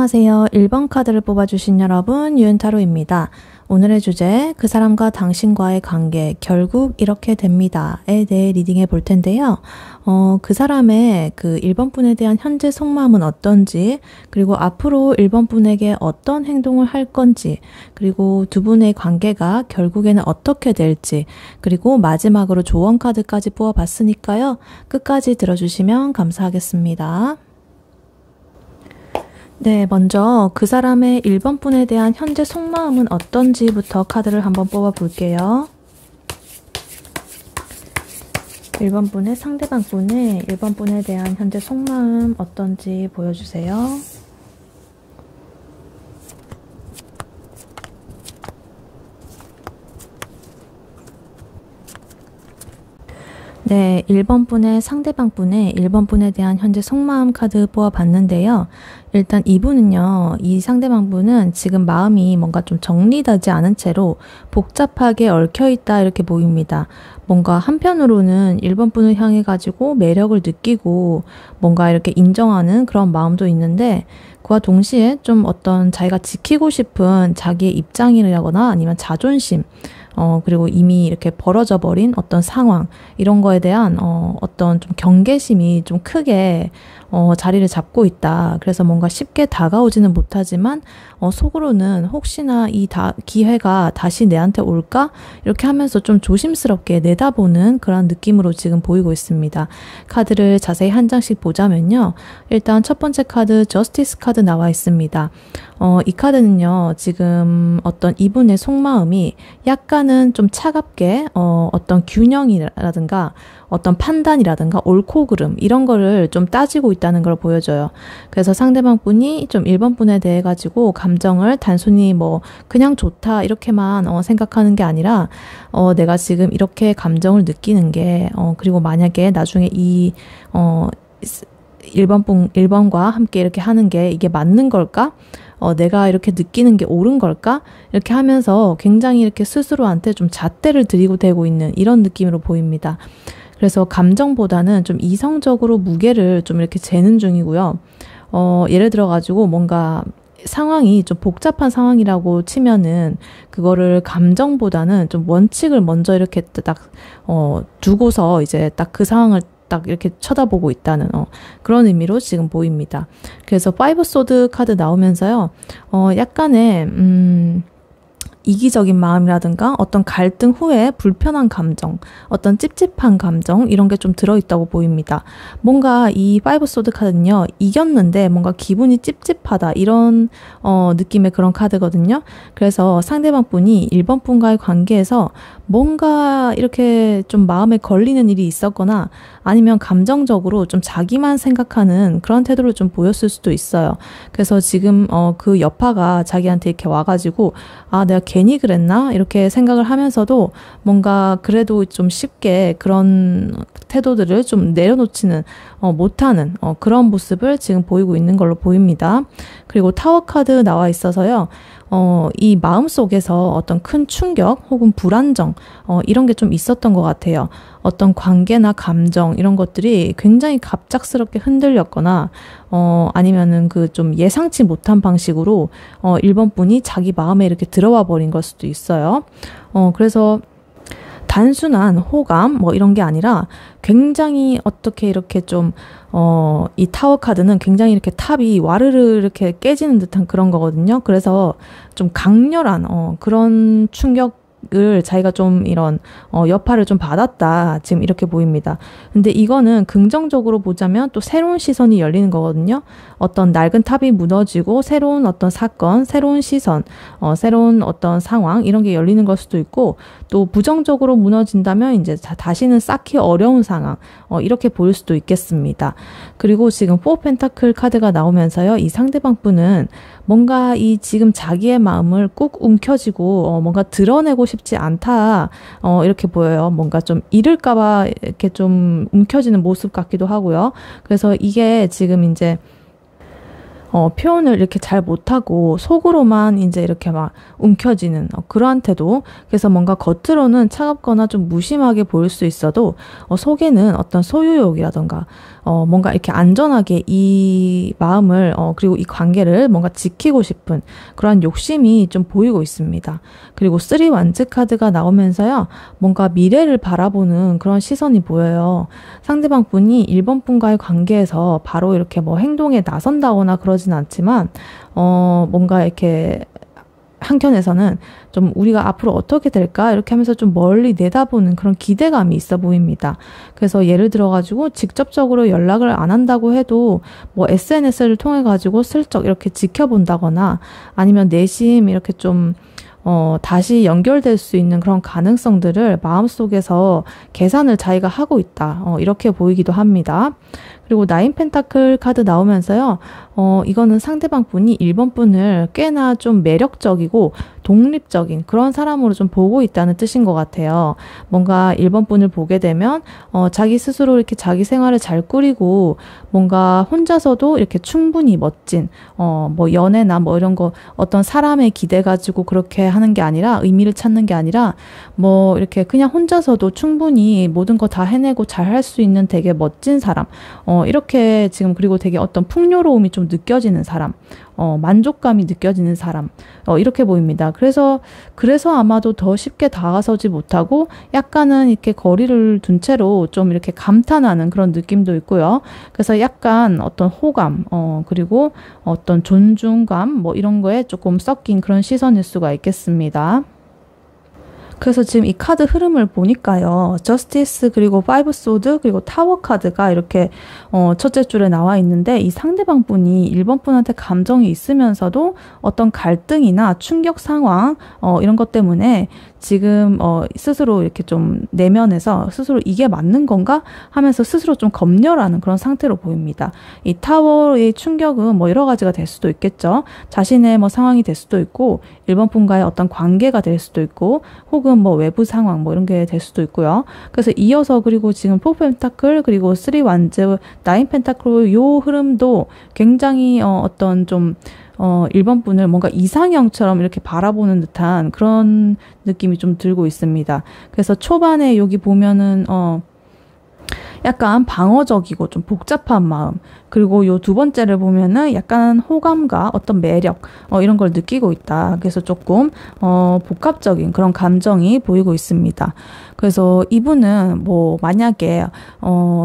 안녕하세요. 1번 카드를 뽑아주신 여러분, 유은타로입니다. 오늘의 주제, 그 사람과 당신과의 관계, 결국 이렇게 됩니다에 대해 리딩해 볼 텐데요. 그 사람의 그 1번 분에 대한 현재 속마음은 어떤지, 그리고 앞으로 1번 분에게 어떤 행동을 할 건지, 그리고 두 분의 관계가 결국에는 어떻게 될지, 그리고 마지막으로 조언 카드까지 뽑아봤으니까요. 끝까지 들어주시면 감사하겠습니다. 네, 먼저 그 사람의 1번 분에 대한 현재 속마음은 어떤지부터 카드를 한번 뽑아볼게요. 1번 분의 상대방 분의 1번 분에 대한 현재 속마음 어떤지 보여주세요. 네, 1번 분의 상대방 분의 1번 분에 대한 현재 속마음 카드 뽑아봤는데요. 일단 이분은요, 이 상대방 분은 지금 마음이 뭔가 좀 정리되지 않은 채로 복잡하게 얽혀있다 이렇게 보입니다. 뭔가 한편으로는 1번 분을 향해 가지고 매력을 느끼고 뭔가 이렇게 인정하는 그런 마음도 있는데 그와 동시에 좀 어떤 자기가 지키고 싶은 자기의 입장이라거나 아니면 자존심 그리고 이미 이렇게 벌어져 버린 어떤 상황, 이런 거에 대한, 어떤 좀 경계심이 좀 크게, 자리를 잡고 있다. 그래서 뭔가 쉽게 다가오지는 못하지만, 속으로는 혹시나 이 기회가 다시 내한테 올까? 이렇게 하면서 좀 조심스럽게 내다보는 그런 느낌으로 지금 보이고 있습니다. 카드를 자세히 한 장씩 보자면요. 일단 첫 번째 카드, 저스티스 카드 나와 있습니다. 이 카드는요, 지금 어떤 이분의 속마음이 약간은 좀 차갑게, 어떤 균형이라든가, 어떤 판단이라든가, 옳고 그름, 이런 거를 좀 따지고 있다는 걸 보여줘요. 그래서 상대방 분이 좀 1번 분에 대해 가지고 감정을 단순히 뭐, 그냥 좋다, 이렇게만 생각하는 게 아니라, 내가 지금 이렇게 감정을 느끼는 게, 그리고 만약에 나중에 1번과 함께 이렇게 하는 게 이게 맞는 걸까? 내가 이렇게 느끼는 게 옳은 걸까? 이렇게 하면서 굉장히 이렇게 스스로한테 좀 잣대를 들이고 대고 있는 이런 느낌으로 보입니다. 그래서 감정보다는 좀 이성적으로 무게를 좀 이렇게 재는 중이고요. 예를 들어가지고 뭔가 상황이 좀 복잡한 상황이라고 치면은 그거를 감정보다는 좀 원칙을 먼저 이렇게 딱 두고서 이제 딱 그 상황을 딱 이렇게 쳐다보고 있다는 그런 의미로 지금 보입니다. 그래서 5 소드 카드 나오면서요. 약간의 이기적인 마음이라든가 어떤 갈등 후에 불편한 감정, 어떤 찝찝한 감정, 이런 게 좀 들어있다고 보입니다. 뭔가 이 5 소드 카드는요, 이겼는데 뭔가 기분이 찝찝하다, 이런 느낌의 그런 카드거든요. 그래서 상대방 분이 1번 분과의 관계에서 뭔가 이렇게 좀 마음에 걸리는 일이 있었거나 아니면 감정적으로 좀 자기만 생각하는 그런 태도를 좀 보였을 수도 있어요. 그래서 지금 그 여파가 자기한테 이렇게 와가지고 아, 내가 괜히 그랬나? 이렇게 생각을 하면서도 뭔가 그래도 좀 쉽게 그런 태도들을 좀 내려놓지는 못하는 그런 모습을 지금 보이고 있는 걸로 보입니다. 그리고 타워 카드 나와 있어서요. 이 마음속에서 어떤 큰 충격 혹은 불안정 이런 게 좀 있었던 것 같아요. 어떤 관계나 감정 이런 것들이 굉장히 갑작스럽게 흔들렸거나 아니면은 그 좀 예상치 못한 방식으로 1번 분이 자기 마음에 이렇게 들어와 버린 걸 수도 있어요. 그래서 단순한 호감 뭐 이런 게 아니라 굉장히 어떻게 이렇게 좀 이 타워 카드는 굉장히 이렇게 탑이 와르르 이렇게 깨지는 듯한 그런 거거든요. 그래서 좀 강렬한 그런 충격을 자기가 좀 이런 여파를 좀 받았다, 지금 이렇게 보입니다. 근데 이거는 긍정적으로 보자면 또 새로운 시선이 열리는 거거든요. 어떤 낡은 탑이 무너지고 새로운 어떤 사건, 새로운 시선, 새로운 어떤 상황 이런 게 열리는 걸 수도 있고, 또 부정적으로 무너진다면 이제 다시는 쌓기 어려운 상황 이렇게 보일 수도 있겠습니다. 그리고 지금 4 펜타클 카드가 나오면서요, 이 상대방 분은 뭔가 이 지금 자기의 마음을 꾹 움켜쥐고 뭔가 드러내고 싶지 않다 이렇게 보여요. 뭔가 좀 잃을까봐 이렇게 좀 움켜쥐는 모습 같기도 하고요. 그래서 이게 지금 이제 표현을 이렇게 잘 못하고 속으로만 이제 이렇게 막 움켜쥐는 그러한 태도. 그래서 뭔가 겉으로는 차갑거나 좀 무심하게 보일 수 있어도 속에는 어떤 소유욕이라던가 뭔가 이렇게 안전하게 이 마음을 그리고 이 관계를 뭔가 지키고 싶은 그러한 욕심이 좀 보이고 있습니다. 그리고 3 완즈 카드가 나오면서요. 뭔가 미래를 바라보는 그런 시선이 보여요. 상대방 분이 1번 분과의 관계에서 바로 이렇게 뭐 행동에 나선다거나 그러진 않지만 뭔가 이렇게 한켠에서는 좀 우리가 앞으로 어떻게 될까 이렇게 하면서 좀 멀리 내다보는 그런 기대감이 있어 보입니다. 그래서 예를 들어 가지고 직접적으로 연락을 안 한다고 해도 뭐 SNS를 통해 가지고 슬쩍 이렇게 지켜본다거나 아니면 내심 이렇게 좀 다시 연결될 수 있는 그런 가능성들을 마음속에서 계산을 자기가 하고 있다. 이렇게 보이기도 합니다. 그리고 9 펜타클 카드 나오면서요. 이거는 상대방 분이 1번 분을 꽤나 좀 매력적이고 독립적인 그런 사람으로 좀 보고 있다는 뜻인 것 같아요. 뭔가 1번 분을 보게 되면 자기 스스로 이렇게 자기 생활을 잘 꾸리고 뭔가 혼자서도 이렇게 충분히 멋진 뭐 연애나 뭐 이런 거 어떤 사람의 기대 가지고 그렇게 하는 게 아니라 의미를 찾는 게 아니라 뭐 이렇게 그냥 혼자서도 충분히 모든 거 다 해내고 잘 할 수 있는 되게 멋진 사람 이렇게 지금 그리고 되게 어떤 풍요로움이 좀 느껴지는 사람 만족감이 느껴지는 사람 이렇게 보입니다. 그래서 아마도 더 쉽게 다가서지 못하고 약간은 이렇게 거리를 둔 채로 좀 이렇게 감탄하는 그런 느낌도 있고요. 그래서 약간 어떤 호감 그리고 어떤 존중감 뭐 이런 거에 조금 섞인 그런 시선일 수가 있겠습니다. 그래서 지금 이 카드 흐름을 보니까요. 저스티스 그리고 5 소드 그리고 타워 카드가 이렇게 첫째 줄에 나와 있는데 이 상대방 분이 1번 분한테 감정이 있으면서도 어떤 갈등이나 충격 상황 이런 것 때문에 지금 스스로 이렇게 좀 내면에서 스스로 이게 맞는 건가 하면서 스스로 좀 검열하는 그런 상태로 보입니다. 이 타워의 충격은 뭐 여러 가지가 될 수도 있겠죠. 자신의 뭐 상황이 될 수도 있고 1번 분과의 어떤 관계가 될 수도 있고 혹은 뭐 외부 상황 뭐 이런 게 될 수도 있고요. 그래서 이어서 그리고 지금 4 펜타클 그리고 3 완즈 9 펜타클 요 흐름도 굉장히 어떤 좀 1번 분을 뭔가 이상형처럼 이렇게 바라보는 듯한 그런 느낌이 좀 들고 있습니다. 그래서 초반에 여기 보면은 약간 방어적이고 좀 복잡한 마음 그리고 요 두 번째를 보면은 약간 호감과 어떤 매력 이런 걸 느끼고 있다. 그래서 조금 복합적인 그런 감정이 보이고 있습니다. 그래서 이분은 뭐 만약에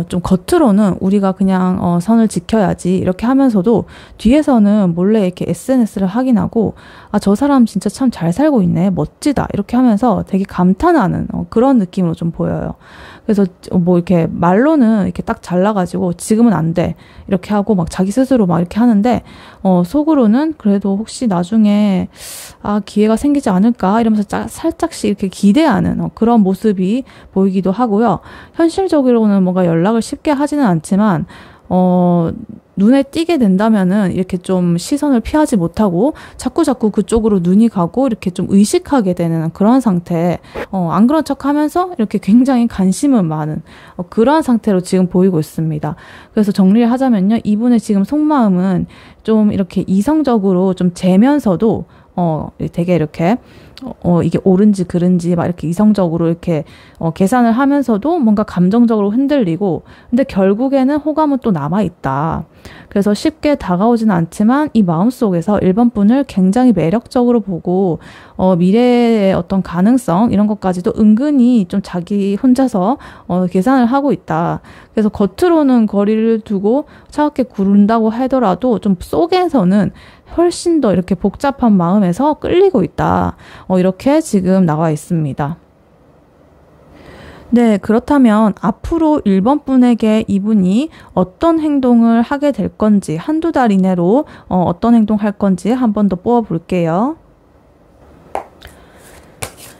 좀 겉으로는 우리가 그냥 선을 지켜야지 이렇게 하면서도 뒤에서는 몰래 이렇게 SNS를 확인하고 저 사람 진짜 참 잘 살고 있네 멋지다 이렇게 하면서 되게 감탄하는 그런 느낌으로 좀 보여요. 그래서 뭐 이렇게 말로는 이렇게 딱 잘라가지고 지금은 안 돼 이렇게 하고 막 자기 스스로 막 이렇게 하는데 속으로는 그래도 혹시 나중에 기회가 생기지 않을까 이러면서 살짝씩 이렇게 기대하는 그런 모습이 보이기도 하고요. 현실적으로는 뭔가 연락을 쉽게 하지는 않지만 눈에 띄게 된다면은 이렇게 좀 시선을 피하지 못하고 자꾸 그쪽으로 눈이 가고 이렇게 좀 의식하게 되는 그런 상태. 안 그런 척 하면서 이렇게 굉장히 관심은 많은 그러한 상태로 지금 보이고 있습니다. 그래서 정리를 하자면요. 이분의 지금 속마음은 좀 이렇게 이성적으로 좀 재면서도 되게 이렇게 이게 옳은지 그른지 막 이렇게 이성적으로 이렇게 계산을 하면서도 뭔가 감정적으로 흔들리고 근데 결국에는 호감은 또 남아있다. 그래서 쉽게 다가오지는 않지만 이 마음속에서 1번 분을 굉장히 매력적으로 보고 미래의 어떤 가능성 이런 것까지도 은근히 좀 자기 혼자서 계산을 하고 있다. 그래서 겉으로는 거리를 두고 차갑게 구른다고 하더라도 좀 속에서는 훨씬 더 이렇게 복잡한 마음에서 끌리고 있다. 이렇게 지금 나와 있습니다. 네, 그렇다면 앞으로 1번 분에게 이분이 어떤 행동을 하게 될 건지 한두 달 이내로 어떤 행동할 건지 한 번 더 뽑아 볼게요.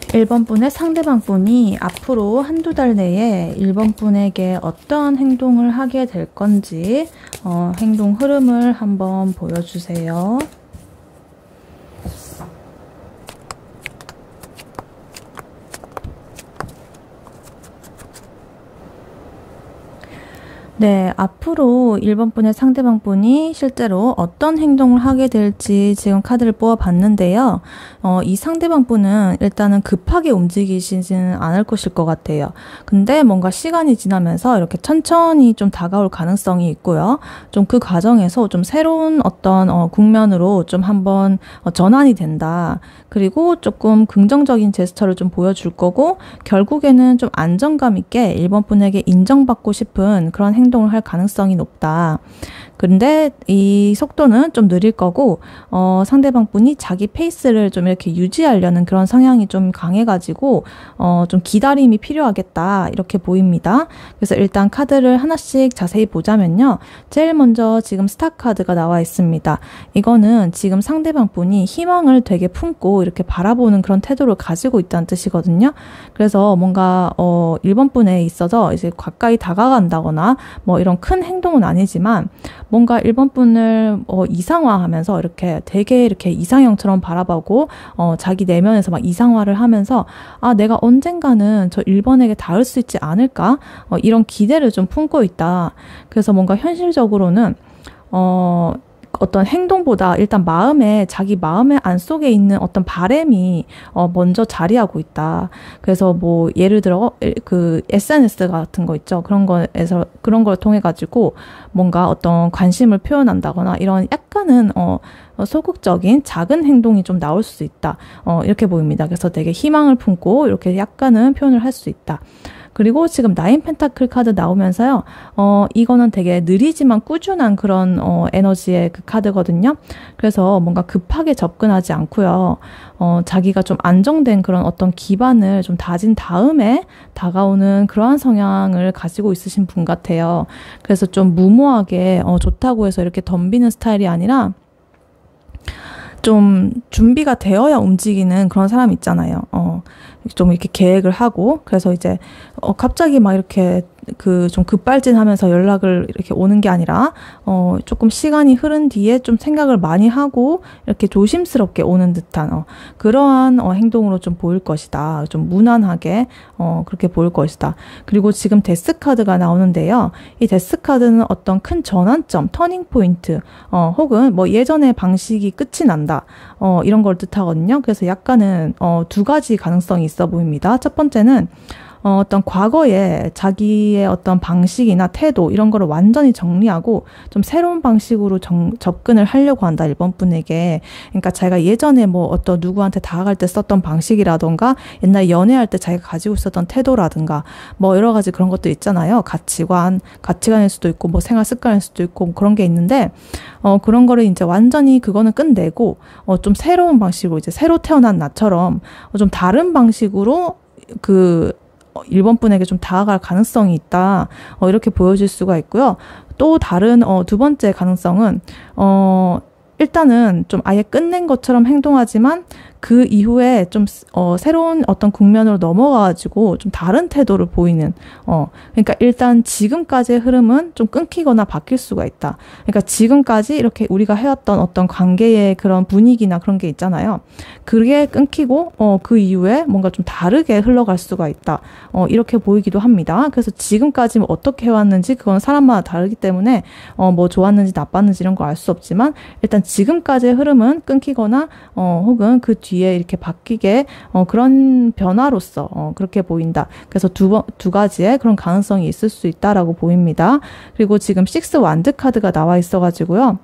1번 분의 상대방 분이 앞으로 한두 달 내에 1번 분에게 어떤 행동을 하게 될 건지 행동 흐름을 한번 보여주세요. 네, 앞으로 1번 분의 상대방 분이 실제로 어떤 행동을 하게 될지 지금 카드를 뽑아봤는데요. 이 상대방 분은 일단은 급하게 움직이시지는 않을 것일 것 같아요. 근데 뭔가 시간이 지나면서 이렇게 천천히 좀 다가올 가능성이 있고요. 좀 그 과정에서 좀 새로운 어떤 국면으로 좀 한번 전환이 된다. 그리고 조금 긍정적인 제스처를 좀 보여줄 거고, 결국에는 좀 안정감 있게 1번 분에게 인정받고 싶은 그런 행동을 할 가능성이 높다. 근데 이 속도는 좀 느릴 거고, 상대방 분이 자기 페이스를 좀 이렇게 유지하려는 그런 성향이 좀 강해가지고, 좀 기다림이 필요하겠다. 이렇게 보입니다. 그래서 일단 카드를 하나씩 자세히 보자면요. 제일 먼저 지금 스타 카드가 나와 있습니다. 이거는 지금 상대방 분이 희망을 되게 품고 이렇게 바라보는 그런 태도를 가지고 있다는 뜻이거든요. 그래서 뭔가, 1번 분에 있어서 이제 가까이 다가간다거나, 뭐 이런 큰 행동은 아니지만, 뭔가 1번 분을 이상화하면서 이렇게 되게 이렇게 이상형처럼 바라보고 자기 내면에서 막 이상화를 하면서 내가 언젠가는 저 1번에게 닿을 수 있지 않을까? 이런 기대를 좀 품고 있다. 그래서 뭔가 현실적으로는 어떤 행동보다 일단 자기 마음의 안속에 있는 어떤 바램이 먼저 자리하고 있다. 그래서 뭐 예를 들어 그 SNS 같은 거 있죠. 그런 걸 통해 가지고 뭔가 어떤 관심을 표현한다거나 이런 약간은 소극적인 작은 행동이 좀 나올 수 있다. 이렇게 보입니다. 그래서 되게 희망을 품고 이렇게 약간은 표현을 할 수 있다. 그리고 지금 나인 펜타클 카드 나오면서요. 이거는 되게 느리지만 꾸준한 그런 에너지의 그 카드거든요. 그래서 뭔가 급하게 접근하지 않고요. 자기가 좀 안정된 그런 어떤 기반을 좀 다진 다음에 다가오는 그러한 성향을 가지고 있으신 분 같아요. 그래서 좀 무모하게 좋다고 해서 이렇게 덤비는 스타일이 아니라 좀 준비가 되어야 움직이는 그런 사람 있잖아요. 좀 이렇게 계획을 하고, 그래서 이제, 갑자기 막 이렇게 좀 급발진하면서 연락을 이렇게 오는 게 아니라, 조금 시간이 흐른 뒤에 좀 생각을 많이 하고, 이렇게 조심스럽게 오는 듯한, 그러한 행동으로 좀 보일 것이다. 좀 무난하게, 그렇게 보일 것이다. 그리고 지금 데스 카드가 나오는데요. 이 데스 카드는 어떤 큰 전환점, 터닝 포인트, 혹은 뭐 예전의 방식이 끝이 난다. 이런 걸 뜻하거든요. 그래서 약간은, 두 가지 가능성이 있어 보입니다. 첫 번째는 어떤 과거에 자기의 어떤 방식이나 태도 이런 거를 완전히 정리하고 좀 새로운 방식으로 접근을 하려고 한다. 1번 분에게. 그러니까 자기가 예전에 뭐 어떤 누구한테 다가갈 때 썼던 방식이라던가 옛날에 연애할 때 자기가 가지고 있었던 태도라든가 뭐 여러 가지 그런 것도 있잖아요. 가치관일 수도 있고 뭐 생활 습관일 수도 있고 뭐 그런 게 있는데 그런 거를 이제 완전히 그거는 끝내고 좀 새로운 방식으로 이제 새로 태어난 나처럼 좀 다른 방식으로 1번 분에게 좀 다가갈 가능성이 있다. 이렇게 보여질 수가 있고요. 또 다른 두 번째 가능성은 일단은 좀 아예 끝낸 것처럼 행동하지만 그 이후에 좀 새로운 어떤 국면으로 넘어가가지고 좀 다른 태도를 보이는 그러니까 일단 지금까지의 흐름은 좀 끊기거나 바뀔 수가 있다. 그러니까 지금까지 이렇게 우리가 해왔던 어떤 관계의 그런 분위기나 그런 게 있잖아요. 그게 끊기고 그 이후에 뭔가 좀 다르게 흘러갈 수가 있다. 이렇게 보이기도 합니다. 그래서 지금까지 뭐 어떻게 해왔는지 그건 사람마다 다르기 때문에 뭐 좋았는지 나빴는지 이런 거 알 수 없지만 일단 지금까지의 흐름은 끊기거나 혹은 그 뒤에 이렇게 바뀌게 그런 변화로서 그렇게 보인다. 그래서 두 가지의 그런 가능성이 있을 수 있다라고 보입니다. 그리고 지금 6 완드 카드가 나와 있어가지고요.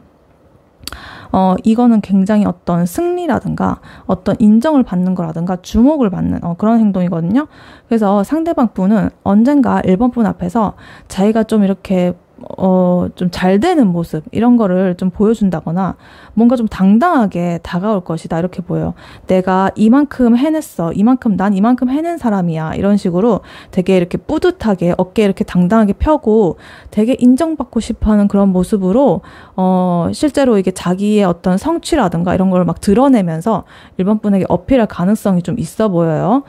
이거는 굉장히 어떤 승리라든가 어떤 인정을 받는 거라든가 주목을 받는 그런 행동이거든요. 그래서 상대방 분은 언젠가 1번 분 앞에서 자기가 좀 이렇게 좀 잘 되는 모습 이런 거를 좀 보여준다거나 뭔가 좀 당당하게 다가올 것이다 이렇게 보여요. 내가 이만큼 해냈어. 난 이만큼 해낸 사람이야. 이런 식으로 되게 이렇게 뿌듯하게 어깨 이렇게 당당하게 펴고 되게 인정받고 싶어하는 그런 모습으로 실제로 이게 자기의 어떤 성취라든가 이런 걸 막 드러내면서 1번 분에게 어필할 가능성이 좀 있어 보여요.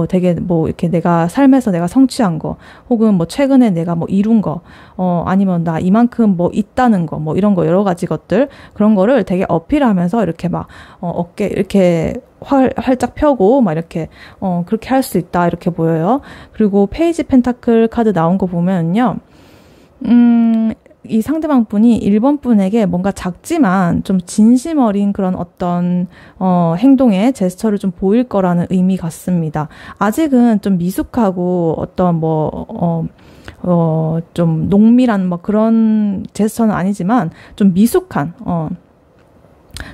되게 뭐 이렇게 내가 삶에서 내가 성취한 거 혹은 뭐 최근에 내가 뭐 이룬 거 아니면 나 이만큼 뭐 있다는 거 뭐 이런 거 여러 가지 것들 그런 거를 되게 어필하면서 이렇게 막 어깨 이렇게 활짝 펴고 막 이렇게 그렇게 할 수 있다 이렇게 보여요. 그리고 페이지 펜타클 카드 나온 거 보면요. 이 상대방 분이 1번 분에게 뭔가 작지만 좀 진심 어린 그런 어떤 행동의 제스처를 좀 보일 거라는 의미 같습니다. 아직은 좀 미숙하고 어떤 좀 농밀한 뭐 그런 제스처는 아니지만 좀 미숙한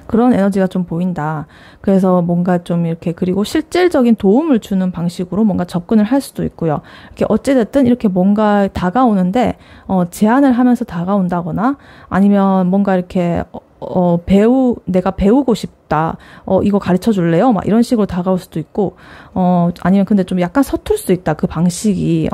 그런 에너지가 좀 보인다. 그래서 뭔가 좀 이렇게 그리고 실질적인 도움을 주는 방식으로 뭔가 접근을 할 수도 있고요. 이렇게 어찌됐든 이렇게 뭔가 다가오는데 제안을 하면서 다가온다거나 아니면 뭔가 이렇게 내가 배우고 싶다. 이거 가르쳐 줄래요? 막 이런 식으로 다가올 수도 있고 아니면 근데 좀 약간 서툴 수 있다. 그 방식이.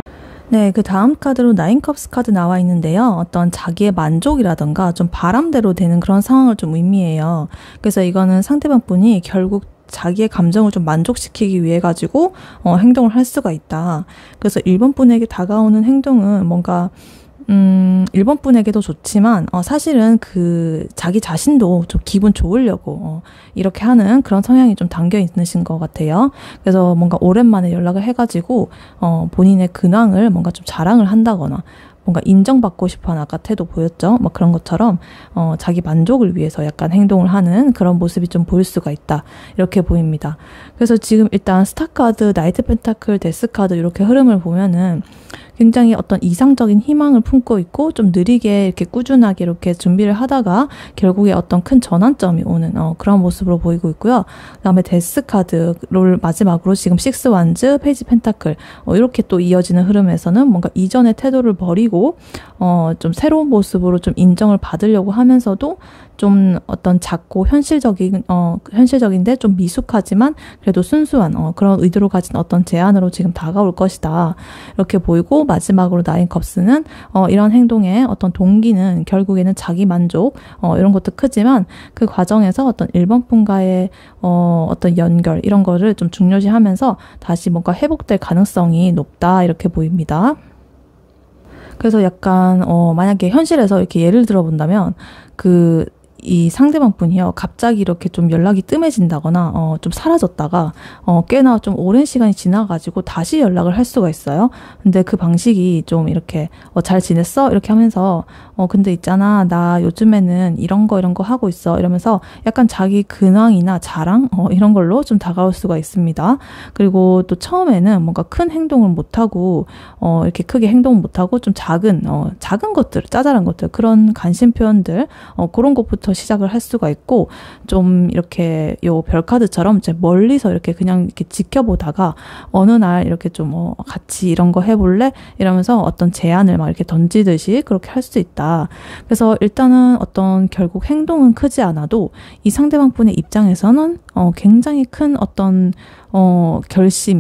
네, 그 다음 카드로 나인컵스 카드 나와 있는데요. 어떤 자기의 만족이라던가 좀 바람대로 되는 그런 상황을 좀 의미해요. 그래서 이거는 상대방 분이 결국 자기의 감정을 좀 만족시키기 위해 가지고 행동을 할 수가 있다. 그래서 1번 분에게 다가오는 행동은 뭔가 1번 분에게도 좋지만 사실은 그 자기 자신도 좀 기분 좋으려고 이렇게 하는 그런 성향이 좀 담겨 있으신 것 같아요. 그래서 뭔가 오랜만에 연락을 해가지고 본인의 근황을 뭔가 좀 자랑을 한다거나 뭔가 인정받고 싶어하는 아까 태도 보였죠? 뭐 그런 것처럼 자기 만족을 위해서 약간 행동을 하는 그런 모습이 좀 보일 수가 있다. 이렇게 보입니다. 그래서 지금 일단 스타 카드, 나이트 펜타클, 데스 카드 이렇게 흐름을 보면은 굉장히 어떤 이상적인 희망을 품고 있고 좀 느리게 이렇게 꾸준하게 이렇게 준비를 하다가 결국에 어떤 큰 전환점이 오는 그런 모습으로 보이고 있고요. 그다음에 데스 카드를 마지막으로 지금 식스 완즈, 페이지 펜타클 이렇게 또 이어지는 흐름에서는 뭔가 이전의 태도를 버리고 좀 새로운 모습으로 좀 인정을 받으려고 하면서도 좀 어떤 작고 현실적인데 좀 미숙하지만 그래도 순수한 그런 의도로 가진 어떤 제안으로 지금 다가올 것이다. 이렇게 보이고 마지막으로 나인컵스는 이런 행동의 어떤 동기는 결국에는 자기 만족 이런 것도 크지만 그 과정에서 어떤 1번 분과의 어떤 연결 이런 거를 좀 중요시하면서 다시 뭔가 회복될 가능성이 높다. 이렇게 보입니다. 그래서 약간 만약에 현실에서 이렇게 예를 들어 본다면 이 상대방 분이요, 갑자기 이렇게 좀 연락이 뜸해진다거나, 좀 사라졌다가, 꽤나 좀 오랜 시간이 지나가지고 다시 연락을 할 수가 있어요. 근데 그 방식이 좀 이렇게, 잘 지냈어? 이렇게 하면서, 근데 있잖아, 나 요즘에는 이런 거 하고 있어. 이러면서 약간 자기 근황이나 자랑? 이런 걸로 좀 다가올 수가 있습니다. 그리고 또 처음에는 뭔가 큰 행동을 못하고, 이렇게 크게 행동을 못하고 좀 작은 것들, 짜잘한 것들, 그런 관심 표현들, 그런 것부터 시작을 할 수가 있고 좀 이렇게 요 별카드처럼 이제 멀리서 이렇게 그냥 이렇게 지켜보다가 어느 날 이렇게 좀 같이 이런 거 해볼래? 이러면서 어떤 제안을 막 이렇게 던지듯이 그렇게 할 수 있다. 그래서 일단은 어떤 결국 행동은 크지 않아도 이 상대방 분의 입장에서는 굉장히 큰 어떤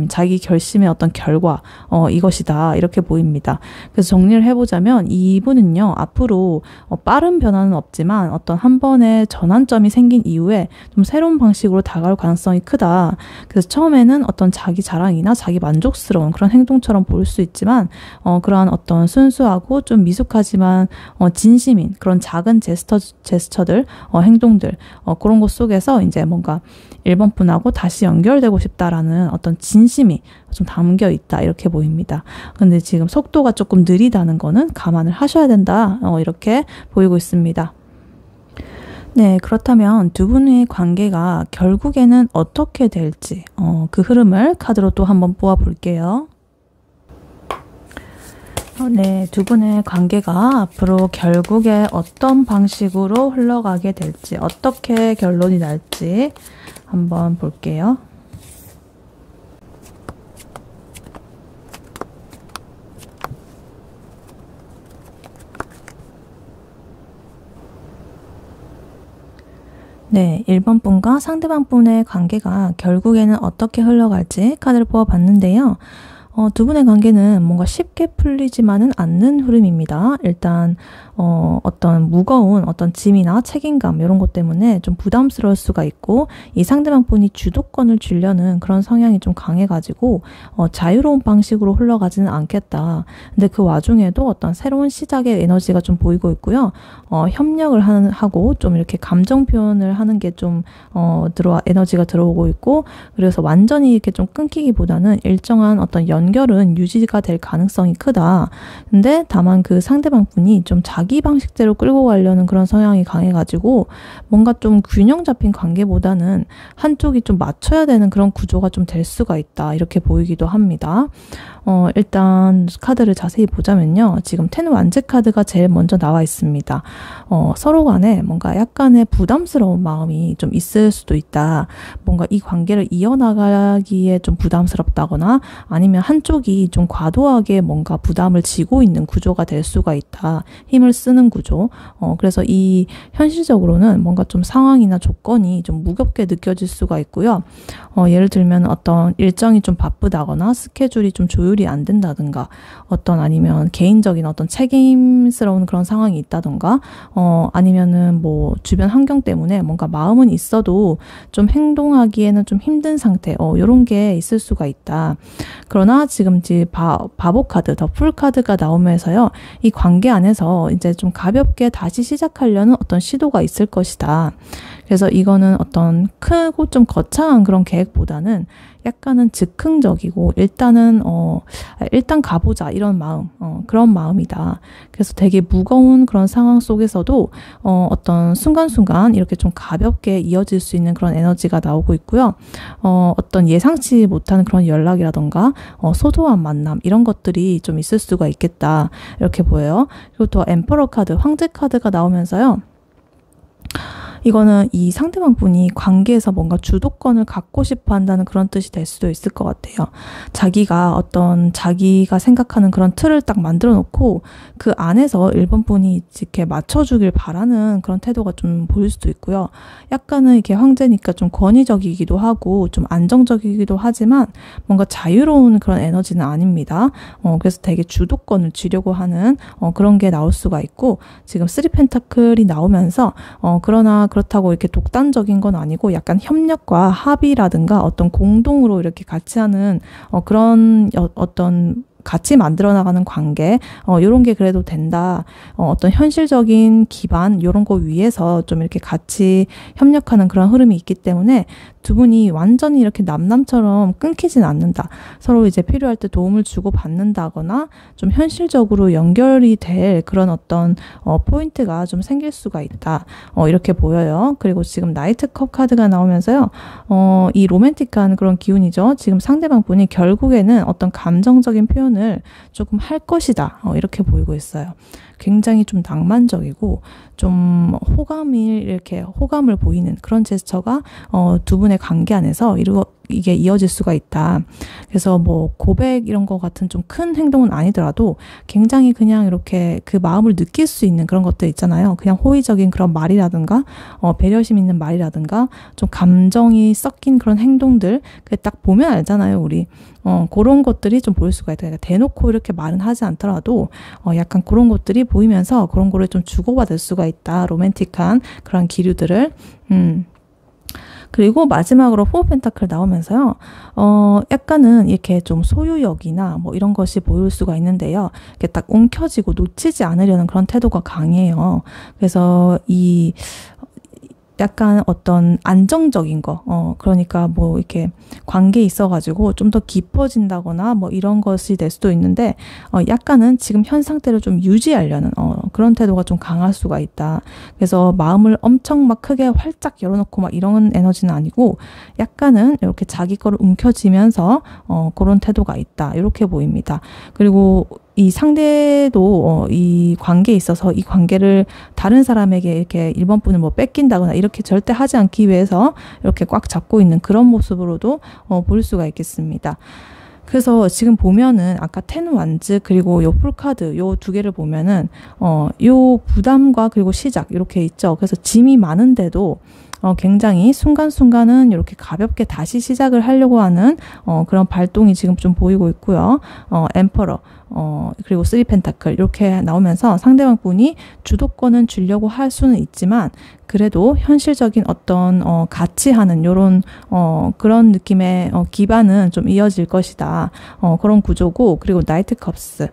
자기 결심의 어떤 결과, 이것이다. 이렇게 보입니다. 그래서 정리를 해보자면, 이분은요, 앞으로 빠른 변화는 없지만, 어떤 한 번의 전환점이 생긴 이후에 좀 새로운 방식으로 다가올 가능성이 크다. 그래서 처음에는 어떤 자기 자랑이나 자기 만족스러운 그런 행동처럼 보일 수 있지만, 그러한 어떤 순수하고 좀 미숙하지만, 진심인 그런 작은 제스처들, 행동들, 그런 것 속에서 이제 뭔가 1번 분하고 다시 연결되고 싶다라는 어떤 진심이 좀 담겨 있다. 이렇게 보입니다. 근데 지금 속도가 조금 느리다는 거는 감안을 하셔야 된다. 이렇게 보이고 있습니다. 네, 그렇다면 두 분의 관계가 결국에는 어떻게 될지 그 흐름을 카드로 또 한번 뽑아 볼게요. 네, 두 분의 관계가 앞으로 결국에 어떤 방식으로 흘러가게 될지, 어떻게 결론이 날지 한번 볼게요. 네, 1번 분과 상대방 분의 관계가 결국에는 어떻게 흘러갈지 카드를 뽑아봤는데요. 두 분의 관계는 뭔가 쉽게 풀리지만은 않는 흐름입니다. 일단 어떤 무거운 어떤 짐이나 책임감 이런 것 때문에 좀 부담스러울 수가 있고 이 상대방 분이 주도권을 쥐려는 그런 성향이 좀 강해가지고 자유로운 방식으로 흘러가지는 않겠다. 근데 그 와중에도 어떤 새로운 시작의 에너지가 좀 보이고 있고요. 협력을 하고 좀 이렇게 감정 표현을 하는 게 좀 에너지가 들어오고 있고 그래서 완전히 이렇게 좀 끊기기보다는 일정한 어떤 연결은 유지가 될 가능성이 크다. 근데 다만 그 상대방 분이 좀 자기 방식대로 끌고 가려는 그런 성향이 강해가지고 뭔가 좀 균형 잡힌 관계보다는 한쪽이 좀 맞춰야 되는 그런 구조가 좀 될 수가 있다. 이렇게 보이기도 합니다. 일단 카드를 자세히 보자면요. 지금 텐 완즈 카드가 제일 먼저 나와 있습니다. 서로 간에 뭔가 약간의 부담스러운 마음이 좀 있을 수도 있다. 뭔가 이 관계를 이어나가기에 좀 부담스럽다거나 아니면 한쪽이 좀 과도하게 뭔가 부담을 지고 있는 구조가 될 수가 있다. 힘을 쓰는 구조. 그래서 이 현실적으로는 뭔가 좀 상황이나 조건이 좀 무겁게 느껴질 수가 있고요. 예를 들면 어떤 일정이 좀 바쁘다거나 스케줄이 좀 조율이 안 된다든가 아니면 개인적인 어떤 책임스러운 그런 상황이 있다든가 아니면은 뭐 주변 환경 때문에 뭔가 마음은 있어도 좀 행동하기에는 좀 힘든 상태 이런 게 있을 수가 있다. 그러나 지금 바보 카드, 더 풀 카드가 나오면서요. 이 관계 안에서 이제 좀 가볍게 다시 시작하려는 어떤 시도가 있을 것이다. 그래서 이거는 어떤 크고 좀 거창한 그런 계획보다는 약간은 즉흥적이고 일단 가보자 이런 마음, 그런 마음이다. 그래서 되게 무거운 그런 상황 속에서도 어떤 순간순간 이렇게 좀 가볍게 이어질 수 있는 그런 에너지가 나오고 있고요. 어떤 예상치 못한 그런 연락이라던가 소소한 만남 이런 것들이 좀 있을 수가 있겠다. 이렇게 보여요. 그리고 또 엠퍼러 카드, 황제 카드가 나오면서요. 이거는 이 상대방 분이 관계에서 뭔가 주도권을 갖고 싶어 한다는 그런 뜻이 될 수도 있을 것 같아요. 자기가 생각하는 그런 틀을 딱 만들어 놓고 그 안에서 일본 분이 이렇게 맞춰주길 바라는 그런 태도가 좀 보일 수도 있고요. 약간은 이렇게 황제니까 좀 권위적이기도 하고 좀 안정적이기도 하지만 뭔가 자유로운 그런 에너지는 아닙니다. 그래서 되게 주도권을 쥐려고 하는 그런 게 나올 수가 있고 지금 3 펜타클이 나오면서 그러나 그렇다고 이렇게 독단적인 건 아니고 약간 협력과 합의라든가 어떤 공동으로 이렇게 같이 하는 그런 어떤 같이 만들어 나가는 관계, 요런 게 그래도 된다. 어떤 현실적인 기반, 요런 거 위에서 좀 이렇게 같이 협력하는 그런 흐름이 있기 때문에 두 분이 완전히 이렇게 남남처럼 끊기진 않는다. 서로 이제 필요할 때 도움을 주고 받는다거나 좀 현실적으로 연결이 될 그런 어떤 포인트가 좀 생길 수가 있다. 이렇게 보여요. 그리고 지금 나이트컵 카드가 나오면서요. 이 로맨틱한 그런 기운이죠. 지금 상대방 분이 결국에는 어떤 감정적인 표현을 조금 할 것이다. 이렇게 보이고 있어요. 굉장히 좀 낭만적이고 좀 호감을 보이는 그런 제스처가 두 분의 관계 안에서 이게 이어질 수가 있다. 그래서 뭐 고백 이런 거 같은 좀 큰 행동은 아니더라도 굉장히 그냥 이렇게 그 마음을 느낄 수 있는 그런 것들 있잖아요. 그냥 호의적인 그런 말이라든가 배려심 있는 말이라든가 좀 감정이 섞인 그런 행동들 딱 보면 알잖아요. 우리 그런 것들이 좀 보일 수가 있다. 그러니까 대놓고 이렇게 말은 하지 않더라도 약간 그런 것들이 보이면서 그런 거를 좀 주고받을 수가 있다. 로맨틱한 그런 기류들을 그리고 마지막으로 4 펜타클 나오면서요. 약간은 이렇게 좀 소유욕이나 뭐 이런 것이 보일 수가 있는데요. 이렇게 딱 움켜쥐고 놓치지 않으려는 그런 태도가 강해요. 그래서 약간 어떤 안정적인 거, 그러니까 뭐 이렇게 관계에 있어가지고 좀 더 깊어진다거나 뭐 이런 것이 될 수도 있는데, 약간은 지금 현 상태를 좀 유지하려는, 그런 태도가 좀 강할 수가 있다. 그래서 마음을 엄청 막 크게 활짝 열어놓고 막 이런 에너지는 아니고, 약간은 이렇게 자기 거를 움켜쥐면서, 그런 태도가 있다. 이렇게 보입니다. 그리고 이 상대도 이 관계에 있어서 이 관계를 다른 사람에게 이렇게 1번 분을 뭐 뺏긴다거나 이렇게 절대 하지 않기 위해서 이렇게 꽉 잡고 있는 그런 모습으로도 볼 수가 있겠습니다. 그래서 지금 보면은 아까 10 완즈 그리고 요 풀카드 요 두 개를 보면은 요 부담과 그리고 시작 이렇게 있죠. 그래서 짐이 많은데도 굉장히 순간순간은 이렇게 가볍게 다시 시작을 하려고 하는 그런 발동이 지금 좀 보이고 있고요. 엠퍼러 그리고 3 펜타클 이렇게 나오면서 상대방 분이 주도권은 주려고 할 수는 있지만 그래도 현실적인 어떤 같이 하는 요런 그런 느낌의 기반은 좀 이어질 것이다. 그런 구조고, 그리고 나이트 컵스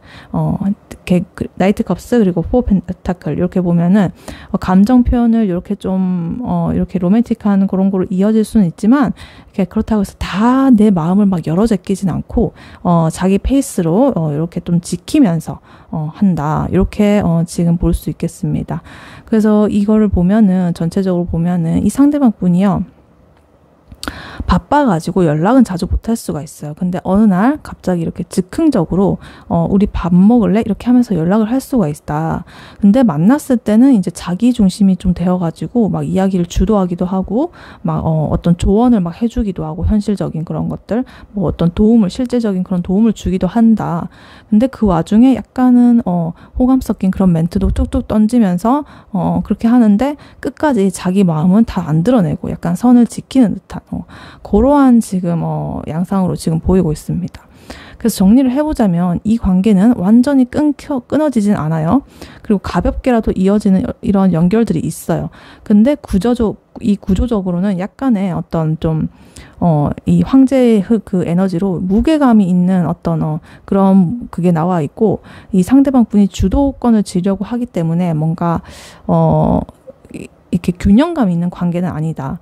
그리고 4 펜타클 이렇게 보면은 감정 표현을 이렇게 좀 이렇게 로맨틱한 그런 거로 이어질 수는 있지만 그렇다고 해서 다 내 마음을 막 열어 제끼진 않고 자기 페이스로 이렇게 좀 지키면서 한다. 이렇게 지금 볼 수 있겠습니다. 그래서 이거를 보면은 전체적으로 보면은 이 상대방 분이요. 바빠가지고 연락은 자주 못할 수가 있어요. 근데 어느 날 갑자기 이렇게 즉흥적으로 우리 밥 먹을래? 이렇게 하면서 연락을 할 수가 있다. 근데 만났을 때는 이제 자기 중심이 좀 되어가지고 막 이야기를 주도하기도 하고 막 어떤 조언을 막 해주기도 하고 현실적인 그런 것들 뭐 어떤 도움을 실제적인 그런 도움을 주기도 한다. 근데 그 와중에 약간은 호감 섞인 그런 멘트도 뚝뚝 던지면서 그렇게 하는데 끝까지 자기 마음은 다 안 드러내고 약간 선을 지키는 듯한 그러한 지금 양상으로 지금 보이고 있습니다. 그래서 정리를 해보자면 이 관계는 완전히 끊어지진 않아요. 그리고 가볍게라도 이어지는 이런 연결들이 있어요. 근데 구조적으로는 약간의 어떤 좀 이 황제의 그 에너지로 무게감이 있는 어떤 그런 그게 나와 있고, 이 상대방 분이 주도권을 쥐려고 하기 때문에 뭔가 이렇게 균형감 있는 관계는 아니다.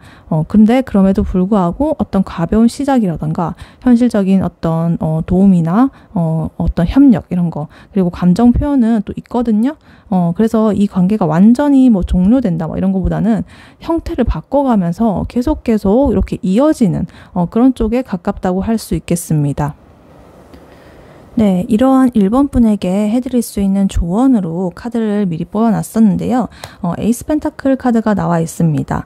근데 그럼에도 불구하고 어떤 가벼운 시작이라던가 현실적인 어떤 도움이나 어떤 협력 이런 거, 그리고 감정 표현은 또 있거든요. 그래서 이 관계가 완전히 뭐 종료된다 뭐 이런 거보다는 형태를 바꿔가면서 계속 이렇게 이어지는 그런 쪽에 가깝다고 할 수 있겠습니다. 네, 이러한 1번 분에게 해드릴 수 있는 조언으로 카드를 미리 뽑아놨었는데요. 에이스 펜타클 카드가 나와 있습니다.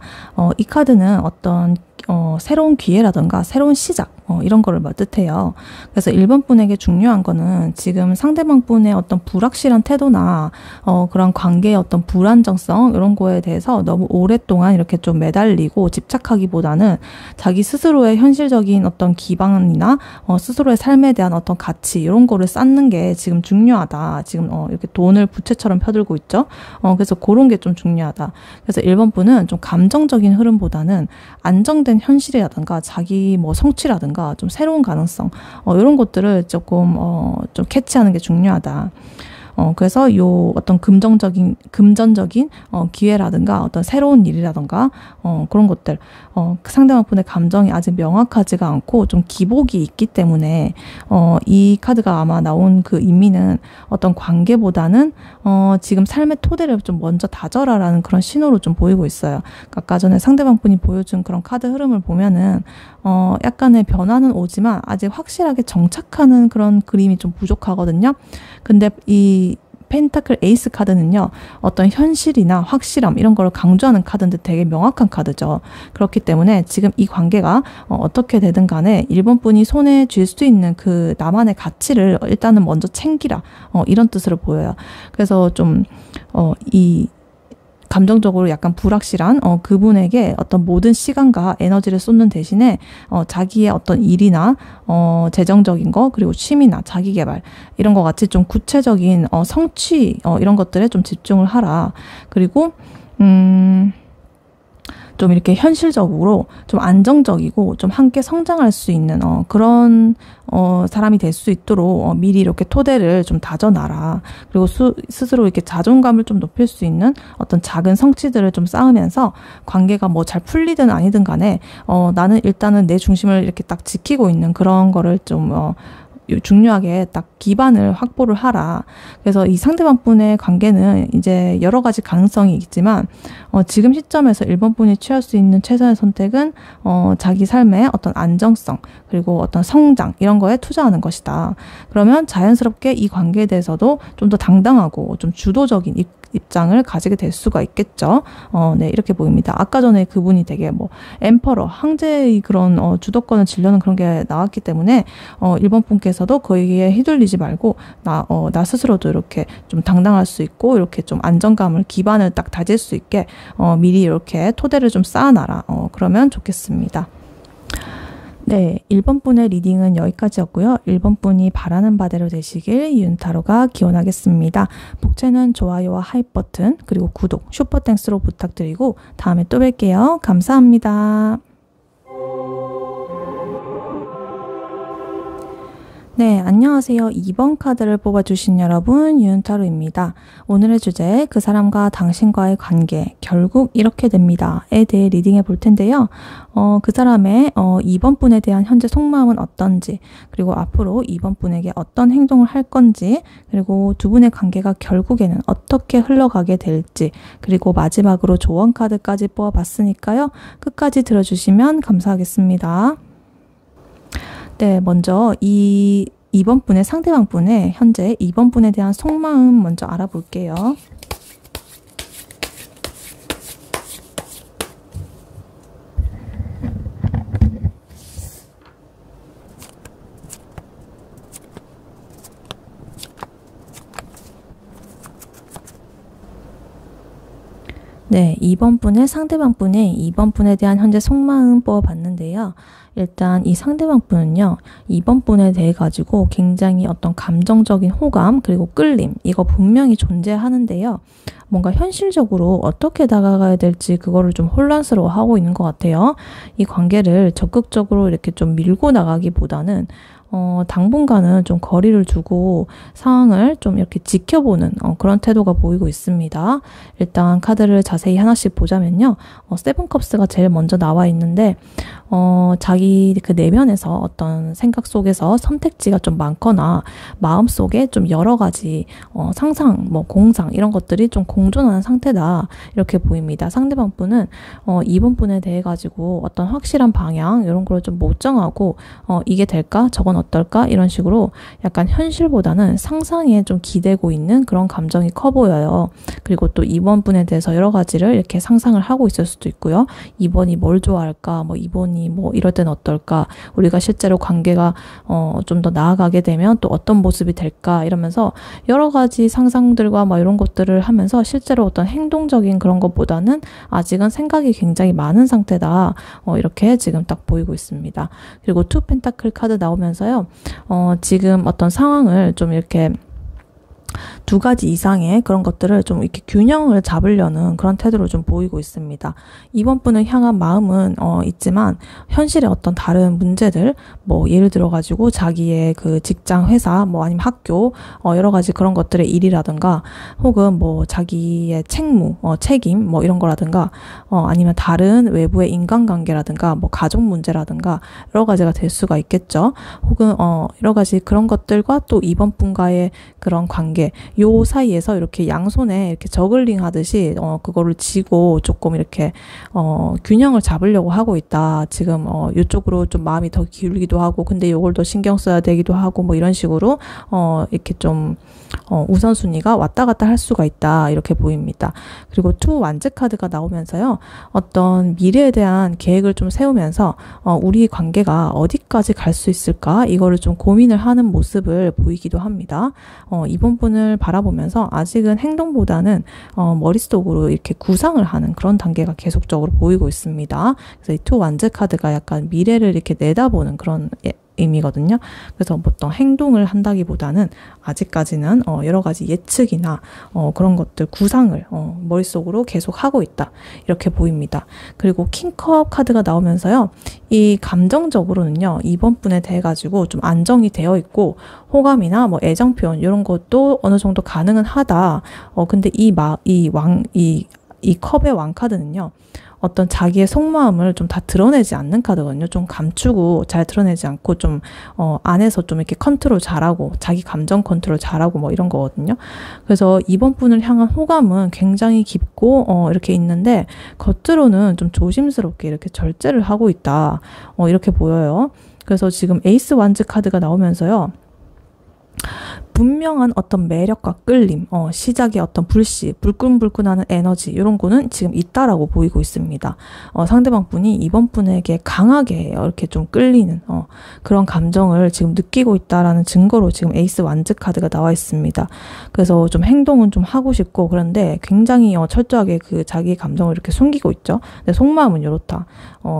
이 카드는 어떤 새로운 기회라던가 새로운 시작 이런 거를 뜻해요. 그래서 1번 분에게 중요한 거는 지금 상대방 분의 어떤 불확실한 태도나 그런 관계의 어떤 불안정성 이런 거에 대해서 너무 오랫동안 이렇게 좀 매달리고 집착하기보다는 자기 스스로의 현실적인 어떤 기반이나 스스로의 삶에 대한 어떤 가치 이런 거를 쌓는 게 지금 중요하다. 지금 이렇게 돈을 부채처럼 펴들고 있죠. 그래서 그런 게 좀 중요하다. 그래서 1번 분은 좀 감정적인 흐름보다는 안정된 현실이라든가 자기 뭐 성취라든가 좀 새로운 가능성 이런 것들을 조금 좀 캐치하는 게 중요하다. 그래서 요 어떤 금전적인 기회라든가 어떤 새로운 일이라든가 그런 것들 그 상대방 분의 감정이 아직 명확하지가 않고 좀 기복이 있기 때문에 이 카드가 아마 나온 그 의미는 어떤 관계보다는 지금 삶의 토대를 좀 먼저 다져라라는 그런 신호로 좀 보이고 있어요. 아까 전에 상대방 분이 보여준 그런 카드 흐름을 보면은 약간의 변화는 오지만 아직 확실하게 정착하는 그런 그림이 좀 부족하거든요. 근데 이 펜타클 에이스 카드는요, 어떤 현실이나 확실함 이런 걸 강조하는 카드인데 되게 명확한 카드죠. 그렇기 때문에 지금 이 관계가 어떻게 되든 간에 1번 분이 손에 쥘 수 있는 그 나만의 가치를 일단은 먼저 챙기라 이런 뜻으로 보여요. 그래서 좀 이 감정적으로 약간 불확실한 그분에게 어떤 모든 시간과 에너지를 쏟는 대신에 자기의 어떤 일이나 재정적인 거, 그리고 취미나 자기 개발 이런 거 같이 좀 구체적인 성취 이런 것들에 좀 집중을 하라. 그리고 좀 이렇게 현실적으로 좀 안정적이고 좀 함께 성장할 수 있는 그런 사람이 될 수 있도록 미리 이렇게 토대를 좀 다져놔라. 그리고 스스로 이렇게 자존감을 좀 높일 수 있는 어떤 작은 성취들을 좀 쌓으면서 관계가 뭐 잘 풀리든 아니든 간에 나는 일단은 내 중심을 이렇게 딱 지키고 있는 그런 거를 좀 중요하게 딱 기반을 확보를 하라. 그래서 이 상대방 분의 관계는 이제 여러 가지 가능성이 있지만 지금 시점에서 1번 분이 취할 수 있는 최선의 선택은 자기 삶의 어떤 안정성 그리고 어떤 성장 이런 거에 투자하는 것이다. 그러면 자연스럽게 이 관계에 대해서도 좀 더 당당하고 좀 주도적인 입장을 가지게 될 수가 있겠죠. 네, 이렇게 보입니다. 아까 전에 그분이 되게 뭐 엠퍼러, 황제의 그런 주도권을 지려는 그런 게 나왔기 때문에 1번 분께서도 거기에 휘둘리지 말고 나 스스로도 이렇게 좀 당당할 수 있고 이렇게 좀 안정감을 기반을 딱 다질 수 있게 미리 이렇게 토대를 좀 쌓아놔라. 그러면 좋겠습니다. 네, 1번 분의 리딩은 여기까지였고요. 1번 분이 바라는 바대로 되시길 윤타로가 기원하겠습니다. 복채는 좋아요와 하이 버튼 그리고 구독, 슈퍼땡스로 부탁드리고 다음에 또 뵐게요. 감사합니다. 네, 안녕하세요. 2번 카드를 뽑아주신 여러분, 윤타로입니다. 오늘의 주제, 그 사람과 당신과의 관계, 결국 이렇게 됩니다.에 대해 리딩해 볼 텐데요. 그 사람의 2번 분에 대한 현재 속마음은 어떤지, 그리고 앞으로 2번 분에게 어떤 행동을 할 건지, 그리고 두 분의 관계가 결국에는 어떻게 흘러가게 될지, 그리고 마지막으로 조언 카드까지 뽑아봤으니까요. 끝까지 들어주시면 감사하겠습니다. 네, 먼저 2번 분의 상대방 분의 현재 2번 분에 대한 속마음 먼저 알아볼게요. 네, 2번 분의 상대방 분의 2번 분에 대한 현재 속마음 뽑아봤는데요. 일단 이 상대방 분은요, 2번 분에 대해 가지고 굉장히 어떤 감정적인 호감 그리고 끌림 이거 분명히 존재하는데요. 뭔가 현실적으로 어떻게 다가가야 될지 그거를 좀 혼란스러워하고 있는 것 같아요. 이 관계를 적극적으로 이렇게 좀 밀고 나가기보다는 당분간은 좀 거리를 두고 상황을 좀 이렇게 지켜보는 그런 태도가 보이고 있습니다. 일단 카드를 자세히 하나씩 보자면요. 세븐컵스가 제일 먼저 나와 있는데 자기 그 내면에서 어떤 생각 속에서 선택지가 좀 많거나 마음속에 좀 여러 가지 상상, 뭐 공상 이런 것들이 좀 공존하는 상태다 이렇게 보입니다. 상대방 분은 2번 분에 대해 가지고 어떤 확실한 방향 이런 걸 좀 못 정하고 이게 될까? 저건 어떨까? 이런 식으로 약간 현실보다는 상상에 좀 기대고 있는 그런 감정이 커 보여요. 그리고 또 2번 분에 대해서 여러 가지를 이렇게 상상을 하고 있을 수도 있고요. 2번이 뭘 좋아할까? 뭐 2번이 뭐 이럴 땐 어떨까? 우리가 실제로 관계가 좀 더 나아가게 되면 또 어떤 모습이 될까? 이러면서 여러 가지 상상들과 뭐 이런 것들을 하면서 실제로 어떤 행동적인 그런 것보다는 아직은 생각이 굉장히 많은 상태다. 이렇게 지금 딱 보이고 있습니다. 그리고 투 펜타클 카드 나오면서요. 지금 어떤 상황을 좀 이렇게 두 가지 이상의 그런 것들을 좀 이렇게 균형을 잡으려는 그런 태도를 좀 보이고 있습니다. 이번 분을 향한 마음은 있지만 현실의 어떤 다른 문제들 뭐 예를 들어 가지고 자기의 그 직장, 회사 뭐 아니면 학교 여러 가지 그런 것들의 일이라든가 혹은 뭐 자기의 책무, 책임 뭐 이런 거라든가 아니면 다른 외부의 인간관계라든가 뭐 가족 문제라든가 여러 가지가 될 수가 있겠죠. 혹은 여러 가지 그런 것들과 또 이번 분과의 그런 관계 요 사이에서 이렇게 양손에 이렇게 저글링 하듯이 그거를 쥐고 조금 이렇게 균형을 잡으려고 하고 있다. 지금 이쪽으로 좀 마음이 더 기울기도 하고 근데 요걸 더 신경 써야 되기도 하고 뭐 이런 식으로 이렇게 좀 우선순위가 왔다 갔다 할 수가 있다. 이렇게 보입니다. 그리고 투 완즈 카드가 나오면서요. 어떤 미래에 대한 계획을 좀 세우면서 우리 관계가 어디까지 갈 수 있을까? 이거를 좀 고민을 하는 모습을 보이기도 합니다. 이번 분을 바라보면서 아직은 행동보다는 머릿속으로 이렇게 구상을 하는 그런 단계가 계속적으로 보이고 있습니다. 그래서 이 투 완즈 카드가 약간 미래를 이렇게 내다보는 그런 의미거든요. 그래서 어떤 행동을 한다기보다는 아직까지는 여러 가지 예측이나 그런 것들 구상을 머릿속으로 계속 하고 있다. 이렇게 보입니다. 그리고 킹컵 카드가 나오면서요. 이 감정적으로는요. 이번 분에 대해 가지고 좀 안정이 되어 있고 호감이나 뭐 애정 표현 이런 것도 어느 정도 가능은 하다. 근데 이 컵의 왕 카드는요. 어떤 자기의 속마음을 좀 다 드러내지 않는 카드거든요. 좀 감추고 잘 드러내지 않고 좀 안에서 좀 이렇게 컨트롤 잘하고 자기 감정 컨트롤 잘하고 뭐 이런 거거든요. 그래서 이번 분을 향한 호감은 굉장히 깊고 이렇게 있는데 겉으로는 좀 조심스럽게 이렇게 절제를 하고 있다. 이렇게 보여요. 그래서 지금 에이스 완즈 카드가 나오면서요. 분명한 어떤 매력과 끌림, 시작의 어떤 불씨, 불끈불끈하는 에너지 이런 거는 지금 있다라고 보이고 있습니다. 상대방 분이 이번 분에게 강하게 이렇게 좀 끌리는 그런 감정을 지금 느끼고 있다라는 증거로 지금 에이스 완즈 카드가 나와 있습니다. 그래서 좀 행동은 좀 하고 싶고 그런데 굉장히 철저하게 그 자기의 감정을 이렇게 숨기고 있죠. 근데 속마음은 이렇다.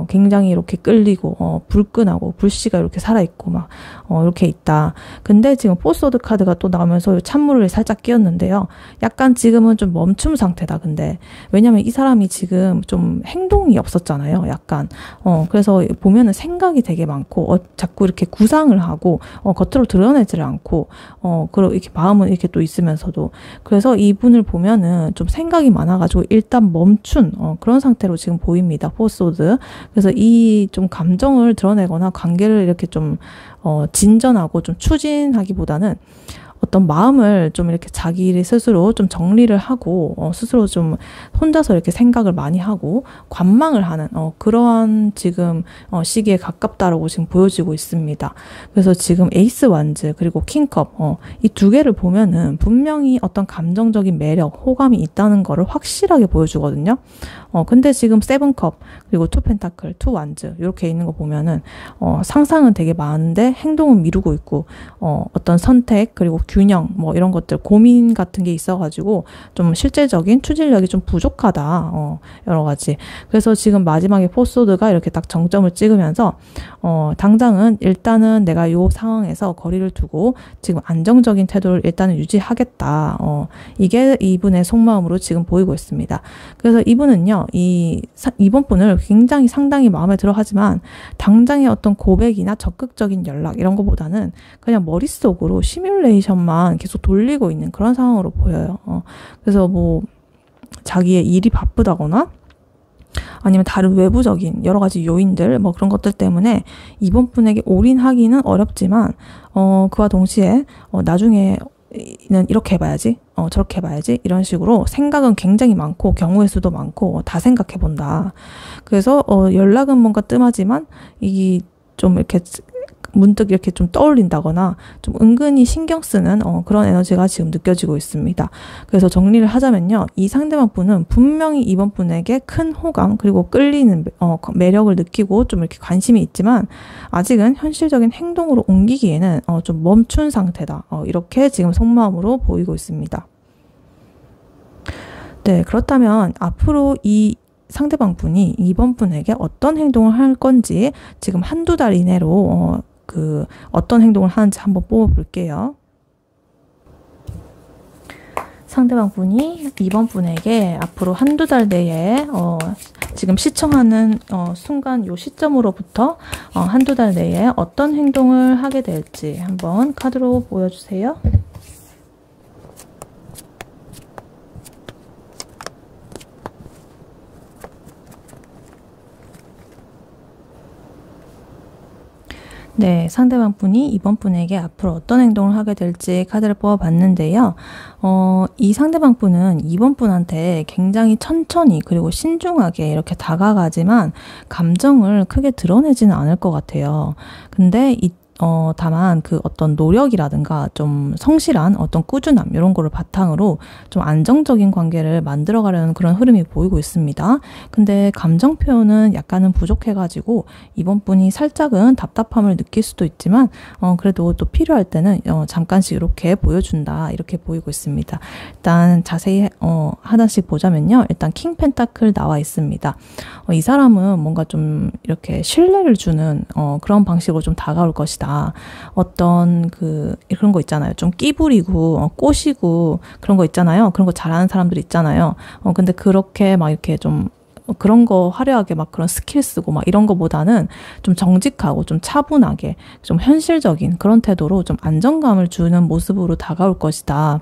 굉장히 이렇게 끌리고 불끈하고 불씨가 이렇게 살아있고 막 이렇게 있다. 근데 지금 포스워드 카드가 또 나오면서 찬물을 살짝 끼었는데요. 약간 지금은 좀 멈춤 상태다. 근데 왜냐면 이 사람이 지금 좀 행동이 없었잖아요. 약간 그래서 보면은 생각이 되게 많고 자꾸 이렇게 구상을 하고 겉으로 드러내지를 않고 그리고 이렇게 마음은 이렇게 또 있으면서도 그래서 이분을 보면은 좀 생각이 많아가지고 일단 멈춘 그런 상태로 지금 보입니다. 포스워드. 그래서 이 좀 감정을 드러내거나 관계를 이렇게 좀 진전하고 좀 추진하기보다는 어떤 마음을 좀 이렇게 자기 스스로 좀 정리를 하고 스스로 좀 혼자서 이렇게 생각을 많이 하고 관망을 하는 그러한 지금 시기에 가깝다라고 지금 보여지고 있습니다. 그래서 지금 에이스 완즈 그리고 킹컵 이 두 개를 보면은 분명히 어떤 감정적인 매력, 호감이 있다는 거를 확실하게 보여주거든요. 근데 지금 세븐컵 그리고 투 펜타클, 투 완즈 이렇게 있는 거 보면은 상상은 되게 많은데 행동은 미루고 있고 어떤 선택 그리고 균형 뭐 이런 것들 고민 같은 게 있어가지고 좀 실제적인 추진력이 좀 부족하다 여러 가지. 그래서 지금 마지막에 포스워드가 이렇게 딱 정점을 찍으면서 당장은 일단은 내가 요 상황에서 거리를 두고 지금 안정적인 태도를 일단은 유지하겠다. 이게 이분의 속마음으로 지금 보이고 있습니다. 그래서 이분은요 이번 분을 굉장히 상당히 마음에 들어 하지만 당장의 어떤 고백이나 적극적인 연락 이런 거보다는 그냥 머릿속으로 시뮬레이션만 계속 돌리고 있는 그런 상황으로 보여요. 그래서 뭐 자기의 일이 바쁘다거나 아니면 다른 외부적인 여러 가지 요인들 뭐 그런 것들 때문에 이번 분에게 올인하기는 어렵지만 그와 동시에 나중에는 이렇게 해봐야지 저렇게 해봐야지 이런 식으로 생각은 굉장히 많고 경우의 수도 많고 다 생각해본다. 그래서 연락은 뭔가 뜸하지만 이 좀 이렇게 문득 이렇게 좀 떠올린다거나 좀 은근히 신경 쓰는 그런 에너지가 지금 느껴지고 있습니다. 그래서 정리를 하자면요. 이 상대방 분은 분명히 이번 분에게 큰 호감 그리고 끌리는 매력을 느끼고 좀 이렇게 관심이 있지만 아직은 현실적인 행동으로 옮기기에는 좀 멈춘 상태다. 이렇게 지금 속마음으로 보이고 있습니다. 네, 그렇다면 앞으로 이 상대방 분이 이번 분에게 어떤 행동을 할 건지 지금 한두 달 이내로 어떤 행동을 하는지 한번 뽑아볼게요. 상대방 분이 이번 분에게 앞으로 한두 달 내에 지금 시청하는 순간 요 시점으로부터 한두 달 내에 어떤 행동을 하게 될지 한번 카드로 보여주세요. 네, 상대방 분이 이번 분에게 앞으로 어떤 행동을 하게 될지 카드를 뽑아봤는데요. 이 상대방 분은 이번 분한테 굉장히 천천히 그리고 신중하게 이렇게 다가가지만 감정을 크게 드러내지는 않을 것 같아요. 근데 다만 그 어떤 노력이라든가 좀 성실한 어떤 꾸준함 이런 거를 바탕으로 좀 안정적인 관계를 만들어 가려는 그런 흐름이 보이고 있습니다. 근데 감정 표현은 약간은 부족해가지고 이번 분이 살짝은 답답함을 느낄 수도 있지만 그래도 또 필요할 때는 잠깐씩 이렇게 보여준다 이렇게 보이고 있습니다. 일단 자세히 하나씩 보자면요. 일단 킹 펜타클 나와 있습니다. 이 사람은 뭔가 좀 이렇게 신뢰를 주는 그런 방식으로 좀 다가올 것이다. 어떤 그런 거 있잖아요. 좀 끼부리고 꼬시고 그런 거 있잖아요. 그런 거 잘하는 사람들 있잖아요. 근데 그렇게 막 이렇게 좀 그런 거 화려하게 막 그런 스킬 쓰고 막 이런 거보다는 좀 정직하고 좀 차분하게 좀 현실적인 그런 태도로 좀 안정감을 주는 모습으로 다가올 것이다.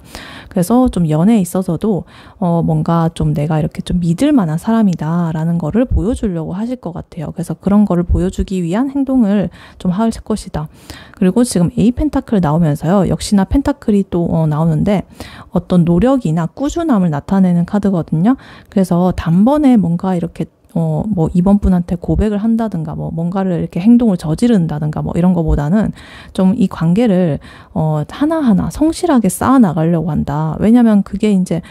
그래서 좀 연애에 있어서도 뭔가 좀 내가 이렇게 좀 믿을 만한 사람이다 라는 거를 보여주려고 하실 것 같아요. 그래서 그런 거를 보여주기 위한 행동을 좀 할 것이다. 그리고 지금 A 펜타클 나오면서요. 역시나 펜타클이 또 나오는데 어떤 노력이나 꾸준함을 나타내는 카드거든요. 그래서 단번에 뭔가 이렇게 뭐 이번 분한테 고백을 한다든가 뭐 뭔가를 이렇게 행동을 저지른다든가 뭐 이런 거보다는 좀 이 관계를 하나하나 성실하게 쌓아 나가려고 한다. 왜냐면 그게 이제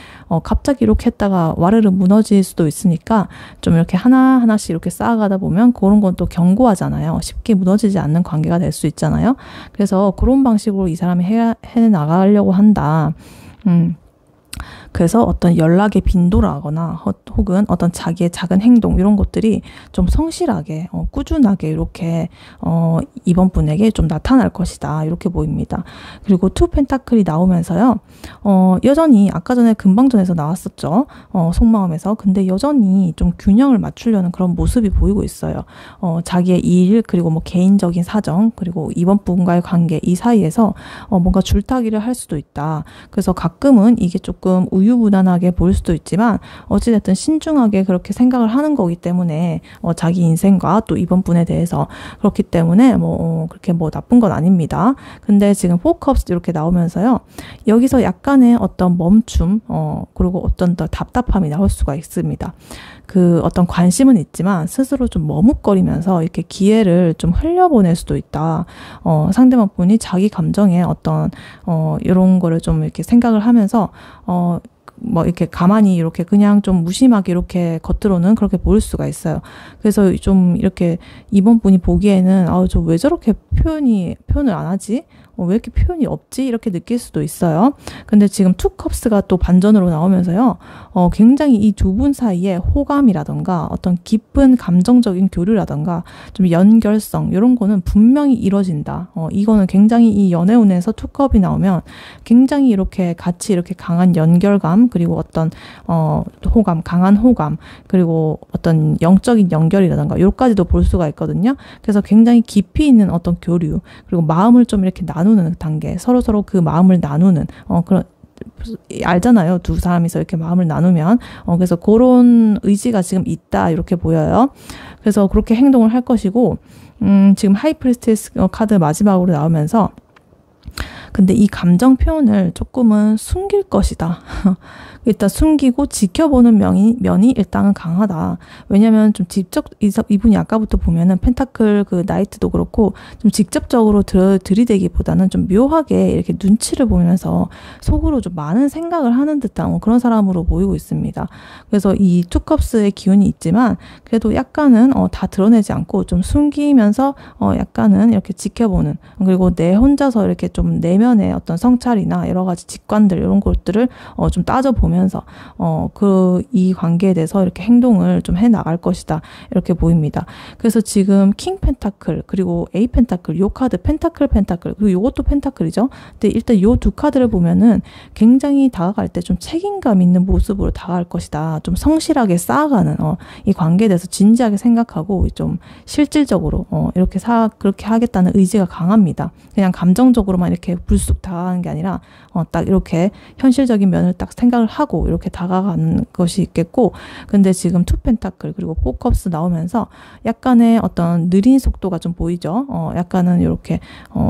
갑자기 이렇게 했다가 와르르 무너질 수도 있으니까 좀 이렇게 하나하나씩 이렇게 쌓아가다 보면 그런 건 또 견고하잖아요. 쉽게 무너지지 않는 관계가 될 수 있잖아요. 그래서 그런 방식으로 이 사람이 해 나가려고 한다. 그래서 어떤 연락의 빈도라거나 혹은 어떤 자기의 작은 행동 이런 것들이 좀 성실하게 꾸준하게 이렇게 이번 분에게 좀 나타날 것이다 이렇게 보입니다. 그리고 투 펜타클이 나오면서요. 여전히 아까 전에 금방전에서 나왔었죠. 속마음에서. 근데 여전히 좀 균형을 맞추려는 그런 모습이 보이고 있어요. 자기의 일 그리고 뭐 개인적인 사정 그리고 이번 분과의 관계 이 사이에서 뭔가 줄타기를 할 수도 있다. 그래서 가끔은 이게 조금 우유부단하게 보일 수도 있지만 어찌됐든 신중하게 그렇게 생각을 하는 거기 때문에 자기 인생과 또 이번 분에 대해서 그렇기 때문에 그렇게 나쁜 건 아닙니다. 근데 지금 4컵스 이렇게 나오면서요. 여기서 약간의 어떤 멈춤 그리고 어떤 더 답답함이 나올 수가 있습니다. 그 어떤 관심은 있지만 스스로 좀 머뭇거리면서 이렇게 기회를 좀 흘려보낼 수도 있다. 상대방 분이 자기 감정에 어떤 이런 거를 좀 이렇게 생각을 하면서 이렇게 가만히 이렇게 그냥 좀 무심하게 이렇게 겉으로는 그렇게 보일 수가 있어요. 그래서 좀 이렇게 이번 분이 보기에는 저 왜 저렇게 표현을 안 하지? 왜 이렇게 표현이 없지? 이렇게 느낄 수도 있어요. 근데 지금 투 컵스가 또 반전으로 나오면서요. 굉장히 이 두 분 사이에 호감이라던가 어떤 깊은 감정적인 교류라던가 좀 연결성 이런 거는 분명히 이루어진다. 이거는 굉장히 이 연애운에서 투 컵이 나오면 굉장히 이렇게 같이 이렇게 강한 연결감 그리고 어떤 호감, 강한 호감 그리고 어떤 영적인 연결이라던가 요까지도 볼 수가 있거든요. 그래서 굉장히 깊이 있는 어떤 교류 그리고 마음을 좀 이렇게 나누는 단계, 서로 그 마음을 나누는 그런 알잖아요. 두 사람이서 이렇게 마음을 나누면 그래서 그런 의지가 지금 있다 이렇게 보여요. 그래서 그렇게 행동을 할 것이고 지금 하이프리스티스 카드 마지막으로 나오면서 근데 이 감정 표현을 조금은 숨길 것이다. 일단 숨기고 지켜보는 면이 일단은 강하다. 왜냐면 좀 이분이 아까부터 보면은 펜타클 그 나이트도 그렇고 좀 직접적으로 들이대기보다는 좀 묘하게 이렇게 눈치를 보면서 속으로 좀 많은 생각을 하는 듯한 그런 사람으로 보이고 있습니다. 그래서 이 투컵스의 기운이 있지만 그래도 약간은 다 드러내지 않고 좀 숨기면서 약간은 이렇게 지켜보는 그리고 내 혼자서 이렇게 좀 내면의 어떤 성찰이나 여러 가지 직관들 이런 것들을 좀 따져보면서 이 관계에 대해서 이렇게 행동을 좀 해 나갈 것이다 이렇게 보입니다. 그래서 지금 킹 펜타클 그리고 에이 펜타클 요 카드 펜타클 그리고 요것도 펜타클이죠. 근데 일단 요 두 카드를 보면은 굉장히 다가갈 때 좀 책임감 있는 모습으로 다가갈 것이다. 좀 성실하게 쌓아가는 이 관계에 대해서 진지하게 생각하고 좀 실질적으로 이렇게 그렇게 하겠다는 의지가 강합니다. 그냥 감정적으로만 이렇게 불쑥 다가가는 게 아니라 딱 이렇게 현실적인 면을 딱 생각을 하고 이렇게 다가가는 것이 있겠고 근데 지금 투 펜타클 그리고 4컵스 나오면서 약간의 어떤 느린 속도가 좀 보이죠. 약간은 이렇게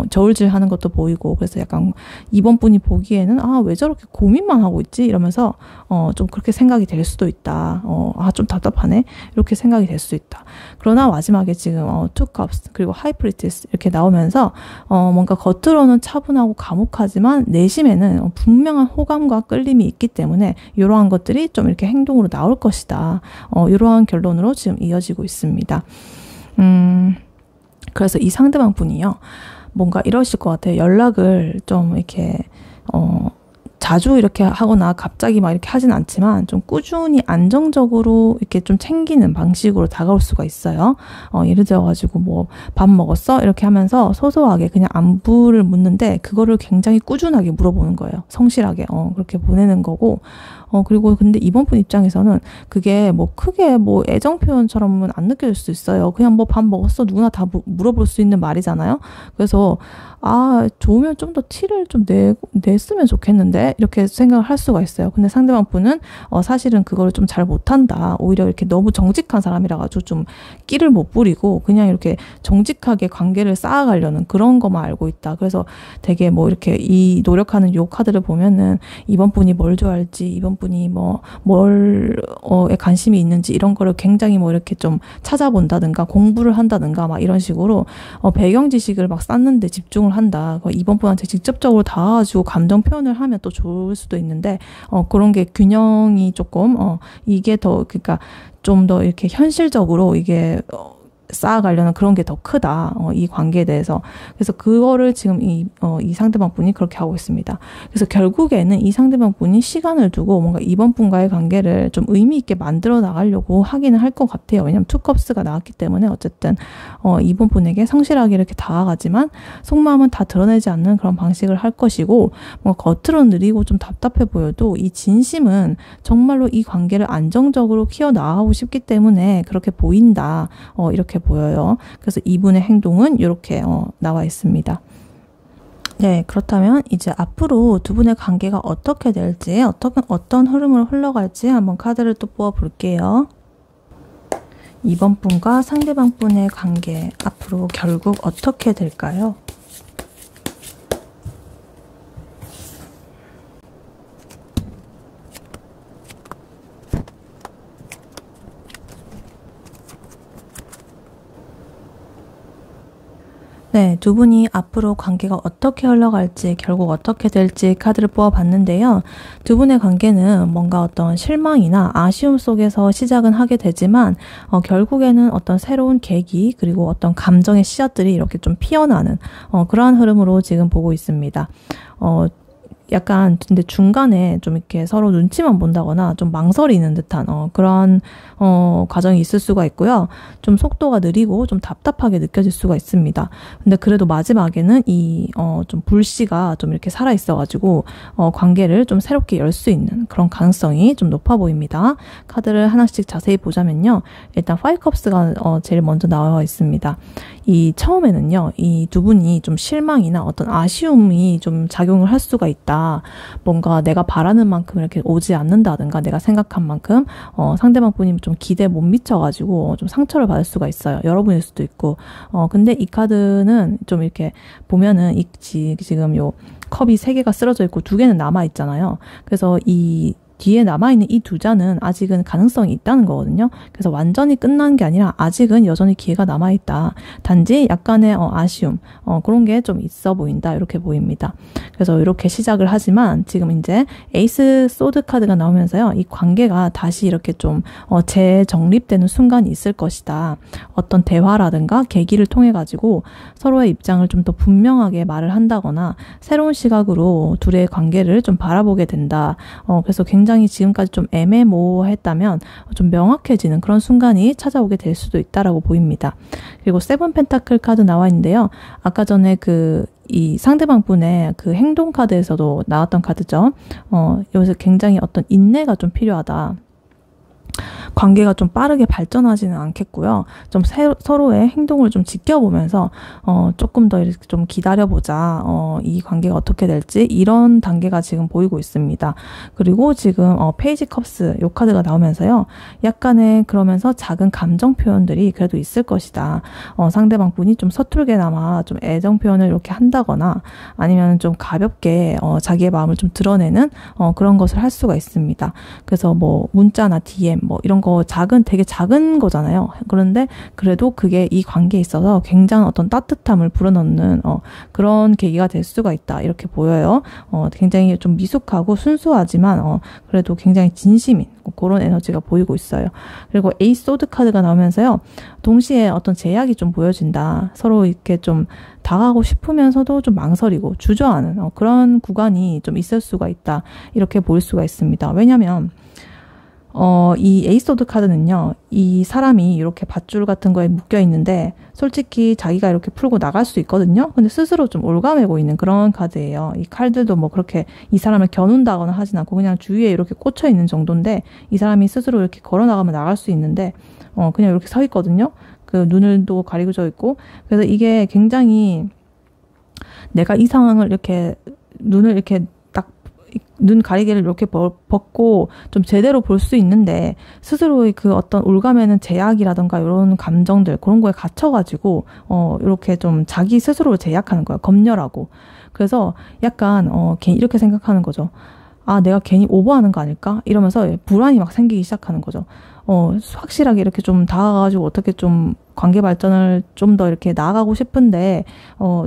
저울질하는 것도 보이고 그래서 약간 이번 분이 보기에는 왜 저렇게 고민만 하고 있지? 이러면서 좀 그렇게 생각이 될 수도 있다. 좀 답답하네. 이렇게 생각이 될 수 있다. 그러나 마지막에 지금 투 컵스 그리고 하이프리티스 이렇게 나오면서 뭔가 겉으로는 차분하고 감옥하지만 내심에는 분명한 호감과 끌림이 있기 때문에 이러한 것들이 좀 이렇게 행동으로 나올 것이다. 이러한 결론으로 지금 이어지고 있습니다. 그래서 이 상대방 분이요. 뭔가 이러실 것 같아요. 연락을 좀 이렇게 자주 이렇게 하거나 갑자기 막 이렇게 하진 않지만 좀 꾸준히 안정적으로 이렇게 좀 챙기는 방식으로 다가올 수가 있어요. 예를 들어가지고 뭐 밥 먹었어? 이렇게 하면서 소소하게 그냥 안부를 묻는데 그거를 굉장히 꾸준하게 물어보는 거예요. 성실하게 그렇게 보내는 거고 그리고 근데 이번 분 입장에서는 그게 뭐 크게 뭐 애정 표현처럼은 안 느껴질 수 있어요. 그냥 뭐 밥 먹었어? 누구나 다 물어볼 수 있는 말이잖아요. 그래서 좋으면 좀 더 티를 좀 냈으면 좋겠는데 이렇게 생각을 할 수가 있어요. 근데 상대방 분은 사실은 그거를 좀 잘 못한다. 오히려 이렇게 너무 정직한 사람이라 가지고 좀 끼를 못 부리고 그냥 이렇게 정직하게 관계를 쌓아가려는 그런 것만 알고 있다. 그래서 되게 뭐 이렇게 이 노력하는 요 카드를 보면은 이번 분이 뭘 좋아할지, 이번 분이 에 관심이 있는지 이런 거를 굉장히 뭐 이렇게 좀 찾아본다든가 공부를 한다든가 막 이런 식으로 배경 지식을 막 쌓는데 집중을 한다. 이번 분한테 직접적으로 닿아가지고 감정 표현을 하면 또 좋을 수도 있는데 그런 게 균형이 조금 이게 더 그러니까 좀 더 이렇게 현실적으로 이게 쌓아가려는 그런 게 더 크다. 이 관계에 대해서. 그래서 그거를 지금 이 상대방 분이 그렇게 하고 있습니다. 그래서 결국에는 이 상대방 분이 시간을 두고 뭔가 이번 분과의 관계를 좀 의미 있게 만들어 나가려고 하기는 할 것 같아요. 왜냐면 투컵스가 나왔기 때문에 어쨌든 이번 분에게 성실하게 이렇게 다가가지만 속마음은 다 드러내지 않는 그런 방식을 할 것이고 뭔가 겉으로는 느리고 좀 답답해 보여도 이 진심은 정말로 이 관계를 안정적으로 키워나가고 싶기 때문에 그렇게 보인다. 이렇게 보여요. 그래서 이분의 행동은 이렇게 나와 있습니다. 네, 그렇다면 이제 앞으로 두 분의 관계가 어떻게 될지, 어떤 흐름으로 흘러갈지 한번 카드를 또 뽑아 볼게요. 이번 분과 상대방 분의 관계 앞으로 결국 어떻게 될까요? 네, 두 분이 앞으로 관계가 어떻게 흘러갈지, 결국 어떻게 될지 카드를 뽑아봤는데요. 두 분의 관계는 뭔가 어떤 실망이나 아쉬움 속에서 시작은 하게 되지만, 결국에는 어떤 새로운 계기, 그리고 어떤 감정의 씨앗들이 이렇게 좀 피어나는, 그러한 흐름으로 지금 보고 있습니다. 약간 근데 중간에 좀 이렇게 서로 눈치만 본다거나 좀 망설이는 듯한 그런 과정이 있을 수가 있고요. 좀 속도가 느리고 좀 답답하게 느껴질 수가 있습니다. 근데 그래도 마지막에는 이 좀 불씨가 좀 이렇게 살아 있어가지고 관계를 좀 새롭게 열 수 있는 그런 가능성이 좀 높아 보입니다. 카드를 하나씩 자세히 보자면요. 일단 파이컵스가 제일 먼저 나와 있습니다. 이 처음에는요, 이 두 분이 좀 실망이나 어떤 아쉬움이 좀 작용을 할 수가 있다. 뭔가 내가 바라는 만큼 이렇게 오지 않는다든가 내가 생각한 만큼 상대방 분이 좀 기대에 못 미쳐가지고 좀 상처를 받을 수가 있어요. 여러분일 수도 있고. 근데 이 카드는 좀 이렇게 보면은 지금 요 컵이 3개가 쓰러져 있고 2개는 남아 있잖아요. 그래서 이 뒤에 남아있는 이 두 잔은 아직은 가능성이 있다는 거거든요. 그래서 완전히 끝난 게 아니라 아직은 여전히 기회가 남아있다. 단지 약간의 아쉬움, 그런 게 좀 있어 보인다. 이렇게 보입니다. 그래서 이렇게 시작을 하지만 지금 이제 에이스 소드 카드가 나오면서요. 이 관계가 다시 이렇게 좀 재정립되는 순간이 있을 것이다. 어떤 대화라든가 계기를 통해 가지고 서로의 입장을 좀 더 분명하게 말을 한다거나 새로운 시각으로 둘의 관계를 좀 바라보게 된다. 그래서 굉장히 지금까지 좀 애매모호했다면 좀 명확해지는 그런 순간이 찾아오게 될 수도 있다라고 보입니다. 그리고 세븐 펜타클 카드 나와 있는데요. 아까 전에 이 상대방 분의 그 행동 카드에서도 나왔던 카드죠. 여기서 굉장히 어떤 인내가 좀 필요하다. 관계가 좀 빠르게 발전하지는 않겠고요. 좀 서로의 행동을 좀 지켜보면서 조금 더 이렇게 좀 기다려보자. 이 관계가 어떻게 될지 이런 단계가 지금 보이고 있습니다. 그리고 지금 페이지 컵스 요 카드가 나오면서요. 약간의 그러면서 작은 감정 표현들이 그래도 있을 것이다. 상대방 분이 좀 서툴게나마 좀 애정 표현을 이렇게 한다거나 아니면 좀 가볍게 자기의 마음을 좀 드러내는 그런 것을 할 수가 있습니다. 그래서 뭐 문자나 DM 뭐 이런 거 되게 작은 거잖아요. 그런데 그래도 그게 이 관계에 있어서 굉장한 어떤 따뜻함을 불어넣는 그런 계기가 될 수가 있다. 이렇게 보여요. 굉장히 좀 미숙하고 순수하지만 그래도 굉장히 진심인 그런 에너지가 보이고 있어요. 그리고 에이스 소드 카드가 나오면서요. 동시에 어떤 제약이 좀 보여진다. 서로 이렇게 좀 다가가고 싶으면서도 좀 망설이고 주저하는 그런 구간이 좀 있을 수가 있다. 이렇게 보일 수가 있습니다. 왜냐하면 이 에이스 오드 카드는요, 이 사람이 이렇게 밧줄 같은 거에 묶여 있는데, 솔직히 자기가 이렇게 풀고 나갈 수 있거든요? 근데 스스로 좀 올가매고 있는 그런 카드예요. 이 칼들도 뭐 그렇게 이 사람을 겨눈다거나 하진 않고 그냥 주위에 이렇게 꽂혀 있는 정도인데, 이 사람이 스스로 이렇게 걸어 나가면 나갈 수 있는데, 그냥 이렇게 서 있거든요? 그 눈을도 가리고 져 있고. 그래서 이게 굉장히 내가 이 상황을 이렇게 눈을 이렇게 딱 눈 가리개를 이렇게 벗고 좀 제대로 볼 수 있는데 스스로의 그 어떤 올가매는 제약이라던가 이런 감정들 그런 거에 갇혀가지고 이렇게 좀 자기 스스로를 제약하는 거야. 검열하고. 그래서 약간 이렇게 생각하는 거죠. 아, 내가 괜히 오버하는 거 아닐까? 이러면서 불안이 막 생기기 시작하는 거죠. 확실하게 이렇게 좀 다가가지고 어떻게 좀 관계 발전을 좀 더 이렇게 나아가고 싶은데,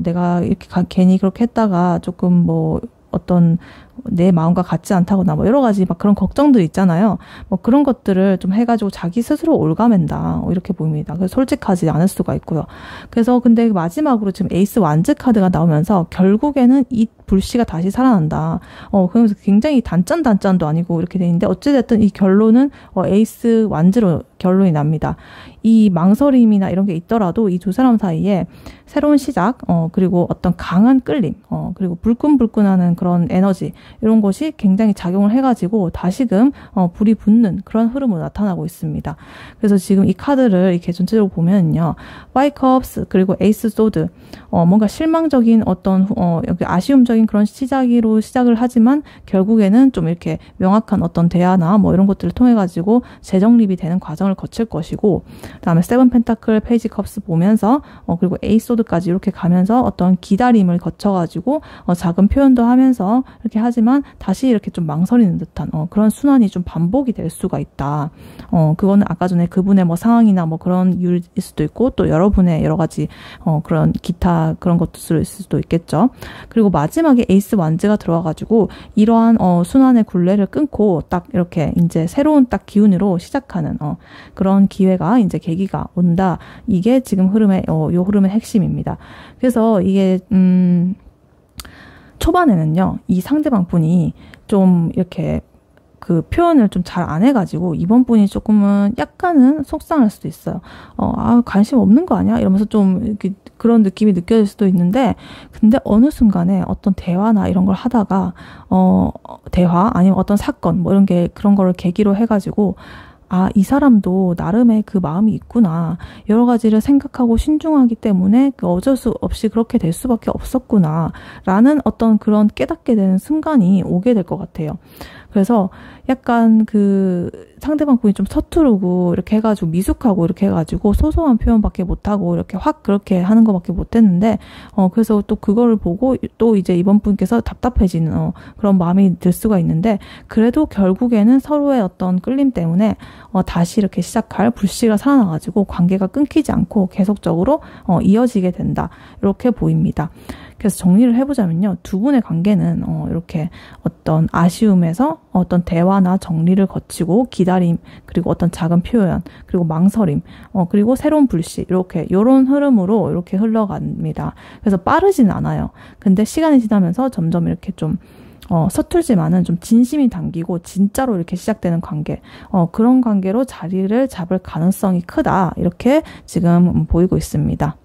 내가 이렇게 괜히 그렇게 했다가 조금 뭐 어떤 내 마음과 같지 않다거나 뭐 여러 가지 막 그런 걱정들이 있잖아요. 뭐 그런 것들을 좀 해가지고 자기 스스로 올가맨다. 이렇게 보입니다. 그래서 솔직하지 않을 수가 있고요. 그래서 근데 마지막으로 지금 에이스 완즈 카드가 나오면서 결국에는 이 불씨가 다시 살아난다. 그러면서 굉장히 단짠도 아니고 이렇게 돼 있는데 어찌됐든 이 결론은 에이스 완즈로 결론이 납니다. 이 망설임이나 이런 게 있더라도 이 두 사람 사이에 새로운 시작, 그리고 어떤 강한 끌림, 그리고 불끈불끈하는 그런 에너지, 이런 것이 굉장히 작용을 해가지고 다시금 불이 붙는 그런 흐름으로 나타나고 있습니다. 그래서 지금 이 카드를 이렇게 전체적으로 보면요, 파이브 컵스 그리고 에이스 소드, 뭔가 실망적인 어떤 여기 아쉬움적인 그런 시작을 하지만 결국에는 좀 이렇게 명확한 어떤 대화나 뭐 이런 것들을 통해 가지고 재정립이 되는 과정을 거칠 것이고, 그다음에 세븐 펜타클, 페이지 컵스 보면서 그리고 에이스 소드까지 이렇게 가면서 어떤 기다림을 거쳐가지고 작은 표현도 하면서 이렇게 하지만 다시 이렇게 좀 망설이는 듯한 그런 순환이 좀 반복이 될 수가 있다. 그거는 아까 전에 그분의 뭐 상황이나 뭐 그런 이유일 수도 있고 또 여러분의 여러 가지 그런 기타 그런 것도 있을 수도 있겠죠. 그리고 마지막에 에이스 완즈가 들어와가지고 이러한 순환의 굴레를 끊고 딱 이렇게 이제 새로운 딱 기운으로 시작하는 그런 기회가 이제 계기가 온다. 이게 지금 요 흐름의 핵심입니다. 그래서 이게 초반에는요, 이 상대방 분이 좀 이렇게 그 표현을 좀 잘 안 해가지고 이번 분이 조금은 약간은 속상할 수도 있어요. 관심 없는 거 아니야? 이러면서 좀 이렇게 그런 느낌이 느껴질 수도 있는데, 근데 어느 순간에 어떤 대화나 이런 걸 하다가 대화 아니면 어떤 사건 뭐 이런 게 그런 거를 계기로 해가지고 이 사람도 나름의 그 마음이 있구나. 여러 가지를 생각하고 신중하기 때문에 어쩔 수 없이 그렇게 될 수밖에 없었구나. 라는 어떤 그런 깨닫게 되는 순간이 오게 될 것 같아요. 그래서 약간 그 상대방 분이 좀 서투르고 이렇게 해가지고 미숙하고 이렇게 해가지고 소소한 표현밖에 못하고 이렇게 확 그렇게 하는 것밖에 못했는데 그래서 또 그거를 보고 또 이제 이번 분께서 답답해지는 그런 마음이 들 수가 있는데, 그래도 결국에는 서로의 어떤 끌림 때문에 다시 이렇게 시작할 불씨가 살아나가지고 관계가 끊기지 않고 계속적으로 이어지게 된다. 이렇게 보입니다. 그래서 정리를 해보자면요, 두 분의 관계는 이렇게 어떤 아쉬움에서 어떤 대화나 정리를 거치고 기다림, 그리고 어떤 작은 표현, 그리고 망설임, 그리고 새로운 불씨, 요런 흐름으로 이렇게 흘러갑니다. 그래서 빠르진 않아요. 근데 시간이 지나면서 점점 이렇게 좀 서툴지만은 좀 진심이 담기고 진짜로 이렇게 시작되는 관계, 그런 관계로 자리를 잡을 가능성이 크다. 이렇게 지금 보이고 있습니다.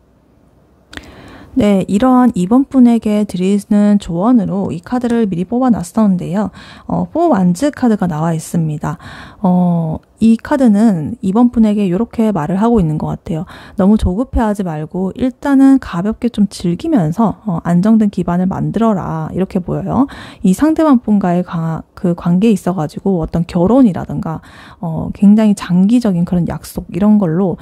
네, 이러한 이번 분에게 드리는 조언으로 이 카드를 미리 뽑아놨었는데요. 4 완즈 카드가 나와 있습니다. 이 카드는 이번 분에게 이렇게 말을 하고 있는 것 같아요. 너무 조급해하지 말고 일단은 가볍게 좀 즐기면서 안정된 기반을 만들어라. 이렇게 보여요. 이 상대방 분과의 그 관계에 있어가지고 어떤 결혼이라든가 굉장히 장기적인 그런 약속 이런 걸로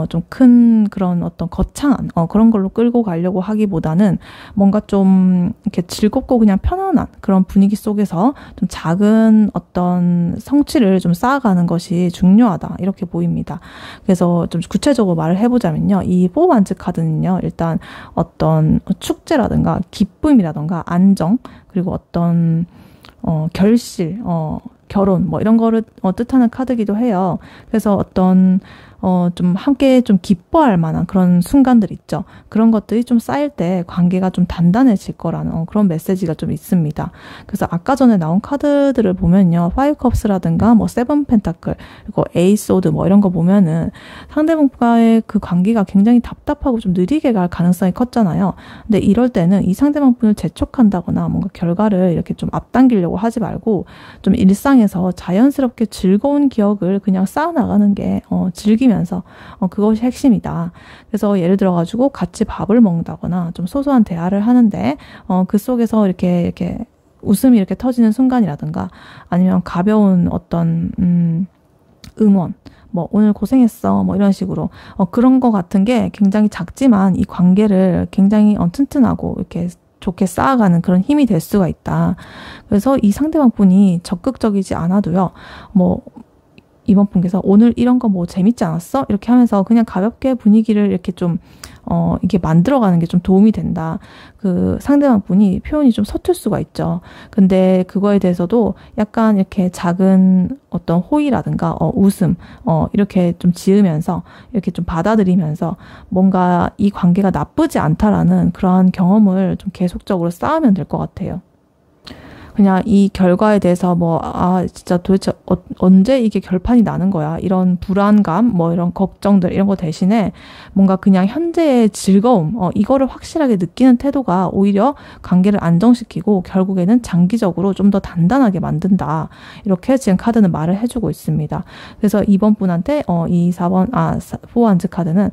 좀 큰 그런 어떤 거창한 그런 걸로 끌고 가려고 하기보다는 뭔가 좀 이렇게 즐겁고 그냥 편안한 그런 분위기 속에서 좀 작은 어떤 성취를 좀 쌓아가는 것이 중요하다. 이렇게 보입니다. 그래서 좀 구체적으로 말을 해보자면요. 이 4 완즈 카드는요, 일단 어떤 축제라든가 기쁨이라든가 안정, 그리고 어떤 결실, 결혼 뭐 이런 거를 뜻하는 카드기도 해요. 그래서 어떤 좀 함께 좀 기뻐할 만한 그런 순간들 있죠. 그런 것들이 좀 쌓일 때 관계가 좀 단단해질 거라는 그런 메시지가 좀 있습니다. 그래서 아까 전에 나온 카드들을 보면요, 5 컵스라든가 뭐 7 펜타클, 그리고 에이스 소드 뭐 이런 거 보면은 상대방과의 그 관계가 굉장히 답답하고 좀 느리게 갈 가능성이 컸잖아요. 근데 이럴 때는 이 상대방 분을 재촉한다거나 뭔가 결과를 이렇게 좀 앞당기려고 하지 말고 좀 일상에 일상에서 자연스럽게 즐거운 기억을 그냥 쌓아나가는 게 즐기면서 그것이 핵심이다. 그래서 예를 들어가지고 같이 밥을 먹는다거나 좀 소소한 대화를 하는데 그 속에서 이렇게 웃음이 이렇게 터지는 순간이라든가 아니면 가벼운 어떤 응원, 뭐 오늘 고생했어, 뭐 이런 식으로 그런 거 같은 게 굉장히 작지만 이 관계를 굉장히 튼튼하고 이렇게 좋게 쌓아가는 그런 힘이 될 수가 있다. 그래서 이 상대방 분이 적극적이지 않아도요, 뭐 이번 분께서 오늘 이런 거 뭐 재밌지 않았어? 이렇게 하면서 그냥 가볍게 분위기를 이렇게 좀 이게 만들어가는 게 좀 도움이 된다. 그 상대방 분이 표현이 좀 서툴 수가 있죠. 근데 그거에 대해서도 약간 이렇게 작은 어떤 호의라든가 웃음 이렇게 좀 지으면서 이렇게 좀 받아들이면서 뭔가 이 관계가 나쁘지 않다라는 그러한 경험을 좀 계속적으로 쌓으면 될 것 같아요. 그냥 이 결과에 대해서 진짜 도대체 언제 이게 결판이 나는 거야. 이런 불안감, 뭐 이런 걱정들, 이런 거 대신에 뭔가 그냥 현재의 즐거움, 이거를 확실하게 느끼는 태도가 오히려 관계를 안정시키고 결국에는 장기적으로 좀 더 단단하게 만든다. 이렇게 지금 카드는 말을 해주고 있습니다. 그래서 이번 분한테, 이 4번, 4한즈 카드는,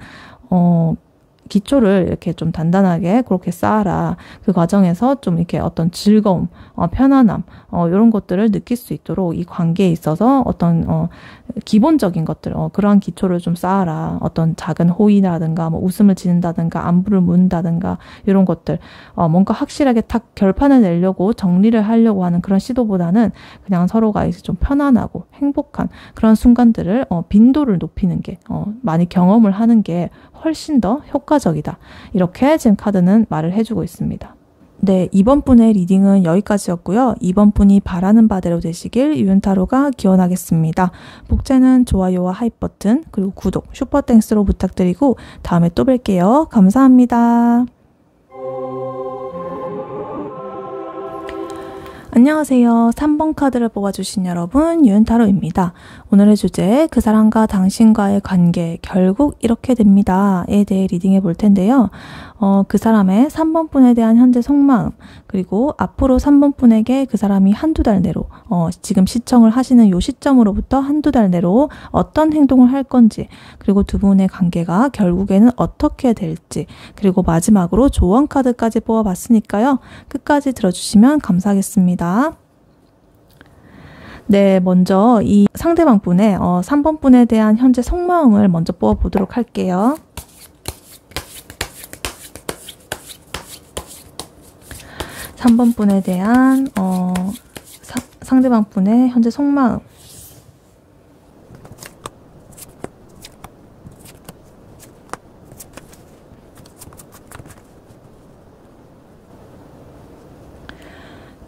기초를 이렇게 좀 단단하게 그렇게 쌓아라. 그 과정에서 좀 이렇게 어떤 즐거움, 편안함, 이런 것들을 느낄 수 있도록 이 관계에 있어서 어떤, 기본적인 것들, 그러한 기초를 좀 쌓아라. 어떤 작은 호의라든가, 뭐 웃음을 지는다든가, 안부를 묻는다든가, 이런 것들, 뭔가 확실하게 딱 결판을 내려고 정리를 하려고 하는 그런 시도보다는 그냥 서로가 이제 좀 편안하고 행복한 그런 순간들을, 빈도를 높이는 게, 많이 경험을 하는 게 훨씬 더 효과적이다. 이렇게 지금 카드는 말을 해주고 있습니다. 네, 이번 분의 리딩은 여기까지였고요. 이번 분이 바라는 바대로 되시길 유은타로가 기원하겠습니다. 복제는 좋아요와 하이프 버튼, 그리고 구독, 슈퍼땡스로 부탁드리고 다음에 또 뵐게요. 감사합니다. 안녕하세요. 3번 카드를 뽑아주신 여러분, 유은타로입니다. 오늘의 주제, 그 사람과 당신과의 관계, 결국 이렇게 됩니다.에 대해 리딩해 볼 텐데요. 그 사람의 3번 분에 대한 현재 속마음, 그리고 앞으로 3번 분에게 그 사람이 한두 달 내로, 지금 시청을 하시는 요 시점으로부터 한두 달 내로 어떤 행동을 할 건지, 그리고 두 분의 관계가 결국에는 어떻게 될지, 그리고 마지막으로 조언 카드까지 뽑아봤으니까요. 끝까지 들어주시면 감사하겠습니다. 네, 먼저 이 상대방 분의 3번 분에 대한 현재 속마음을 먼저 뽑아보도록 할게요. 삼 번 분에 대한 상대방 분의 현재 속마음.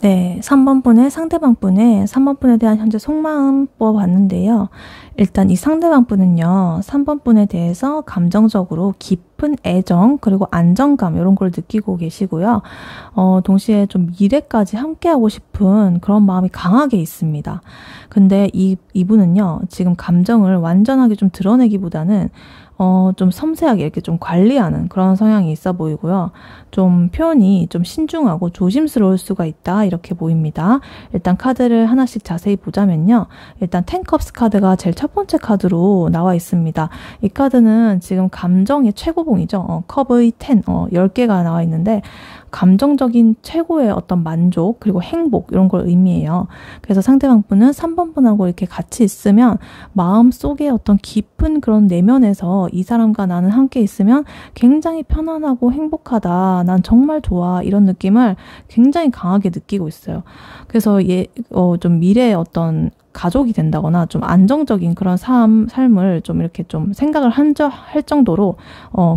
네, 3번 분의 상대방 분의 3번 분에 대한 현재 속마음 뽑아봤는데요. 일단 이 상대방 분은요, 3번 분에 대해서 감정적으로 깊은 애정 그리고 안정감 이런 걸 느끼고 계시고요. 동시에 좀 미래까지 함께하고 싶은 그런 마음이 강하게 있습니다. 근데 이분은요, 지금 감정을 완전하게 좀 드러내기보다는 좀 섬세하게 이렇게 좀 관리하는 그런 성향이 있어 보이고요. 좀 표현이 좀 신중하고 조심스러울 수가 있다 이렇게 보입니다. 일단 카드를 하나씩 자세히 보자면요. 일단 10컵스 카드가 제일 첫 번째 카드로 나와 있습니다. 이 카드는 지금 감정의 최고봉이죠. 컵의 10, 10개가 나와 있는데 감정적인 최고의 어떤 만족 그리고 행복 이런 걸 의미해요. 그래서 상대방 분은 3번 분하고 이렇게 같이 있으면 마음속에 어떤 깊은 그런 내면에서 이 사람과 나는 함께 있으면 굉장히 편안하고 행복하다. 난 정말 좋아. 이런 느낌을 굉장히 강하게 느끼고 있어요. 그래서 좀 미래의 어떤 가족이 된다거나 좀 안정적인 그런 삶을 좀 이렇게 좀 생각을 할 정도로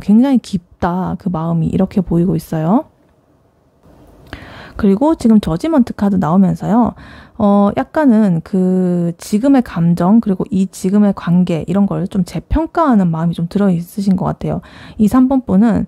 굉장히 깊다. 그 마음이 이렇게 보이고 있어요. 그리고 지금 저지먼트 카드 나오면서요. 약간은 그 지금의 감정 그리고 이 지금의 관계 이런 걸 좀 재평가하는 마음이 좀 들어있으신 것 같아요. 이 3번 분은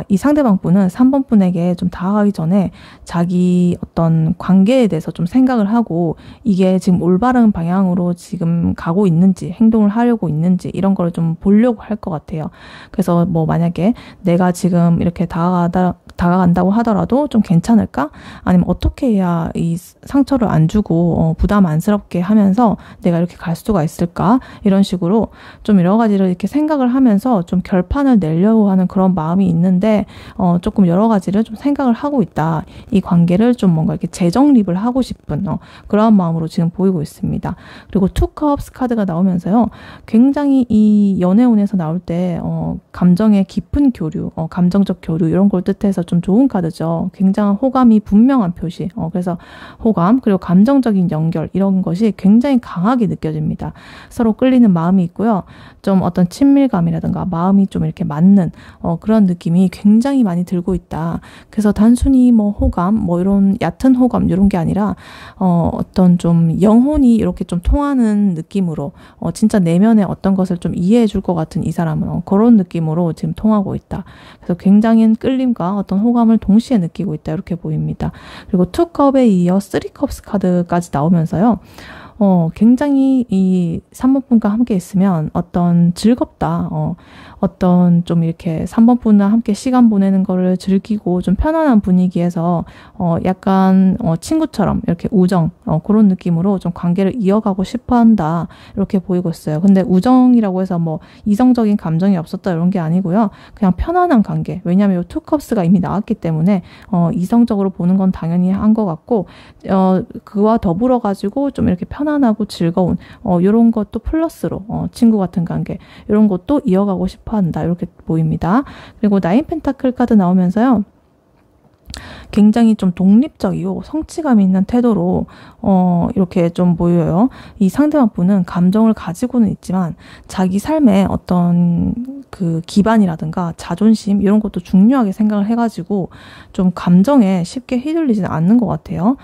이 상대방 분은 3번 분에게 좀 다가가기 전에 자기 어떤 관계에 대해서 좀 생각을 하고 이게 지금 올바른 방향으로 지금 가고 있는지 행동을 하려고 있는지 이런 걸 좀 보려고 할 것 같아요. 그래서 뭐 만약에 내가 지금 이렇게 다가간다고 하더라도 좀 괜찮을까? 할까? 아니면 어떻게 해야 이 상처를 안 주고 부담 안스럽게 하면서 내가 이렇게 갈 수가 있을까? 이런 식으로 좀 여러 가지를 이렇게 생각을 하면서 좀 결판을 내려고 하는 그런 마음이 있는데 조금 여러 가지를 좀 생각을 하고 있다. 이 관계를 좀 뭔가 이렇게 재정립을 하고 싶은 그런 마음으로 지금 보이고 있습니다. 그리고 투 컵스 카드가 나오면서요. 굉장히 이 연애운에서 나올 때 감정의 깊은 교류, 감정적 교류 이런 걸 뜻해서 좀 좋은 카드죠. 굉장한 호감이 분명한 표시. 그래서 호감 그리고 감정적인 연결 이런 것이 굉장히 강하게 느껴집니다. 서로 끌리는 마음이 있고요. 좀 어떤 친밀감이라든가 마음이 좀 이렇게 맞는 그런 느낌이 굉장히 많이 들고 있다. 그래서 단순히 뭐 호감, 뭐 이런 얕은 호감 이런 게 아니라 어떤 좀 영혼이 이렇게 좀 통하는 느낌으로 진짜 내면의 어떤 것을 좀 이해해 줄 것 같은 이 사람은 그런 느낌으로 지금 통하고 있다. 그래서 굉장히 끌림과 어떤 호감을 동시에 느끼고 있다. 이렇게 보입니다. 그리고 투 컵에 이어 쓰리 컵스 카드까지 나오면서요. 굉장히 이 3번 분과 함께 있으면 어떤 즐겁다. 어떤 좀 이렇게 3번 분과 함께 시간 보내는 거를 즐기고 좀 편안한 분위기에서 약간 친구처럼 이렇게 우정 그런 느낌으로 좀 관계를 이어가고 싶어 한다. 이렇게 보이고 있어요. 근데 우정이라고 해서 뭐 이성적인 감정이 없었다 이런 게 아니고요. 그냥 편안한 관계. 왜냐하면 이 투컵스가 이미 나왔기 때문에 이성적으로 보는 건 당연히 한 것 같고 그와 더불어 가지고 좀 이렇게 편안하고 즐거운 이런 것도 플러스로 친구 같은 관계 이런 것도 이어가고 싶어 한다. 이렇게 보입니다. 그리고 나인 펜타클 카드 나오면서요. 굉장히 좀 독립적이고 성취감 있는 태도로 이렇게 좀 보여요. 이 상대방 분은 감정을 가지고는 있지만 자기 삶의 어떤 그 기반이라든가 자존심 이런 것도 중요하게 생각을 해가지고 좀 감정에 쉽게 휘둘리지는 않는 것 같아요.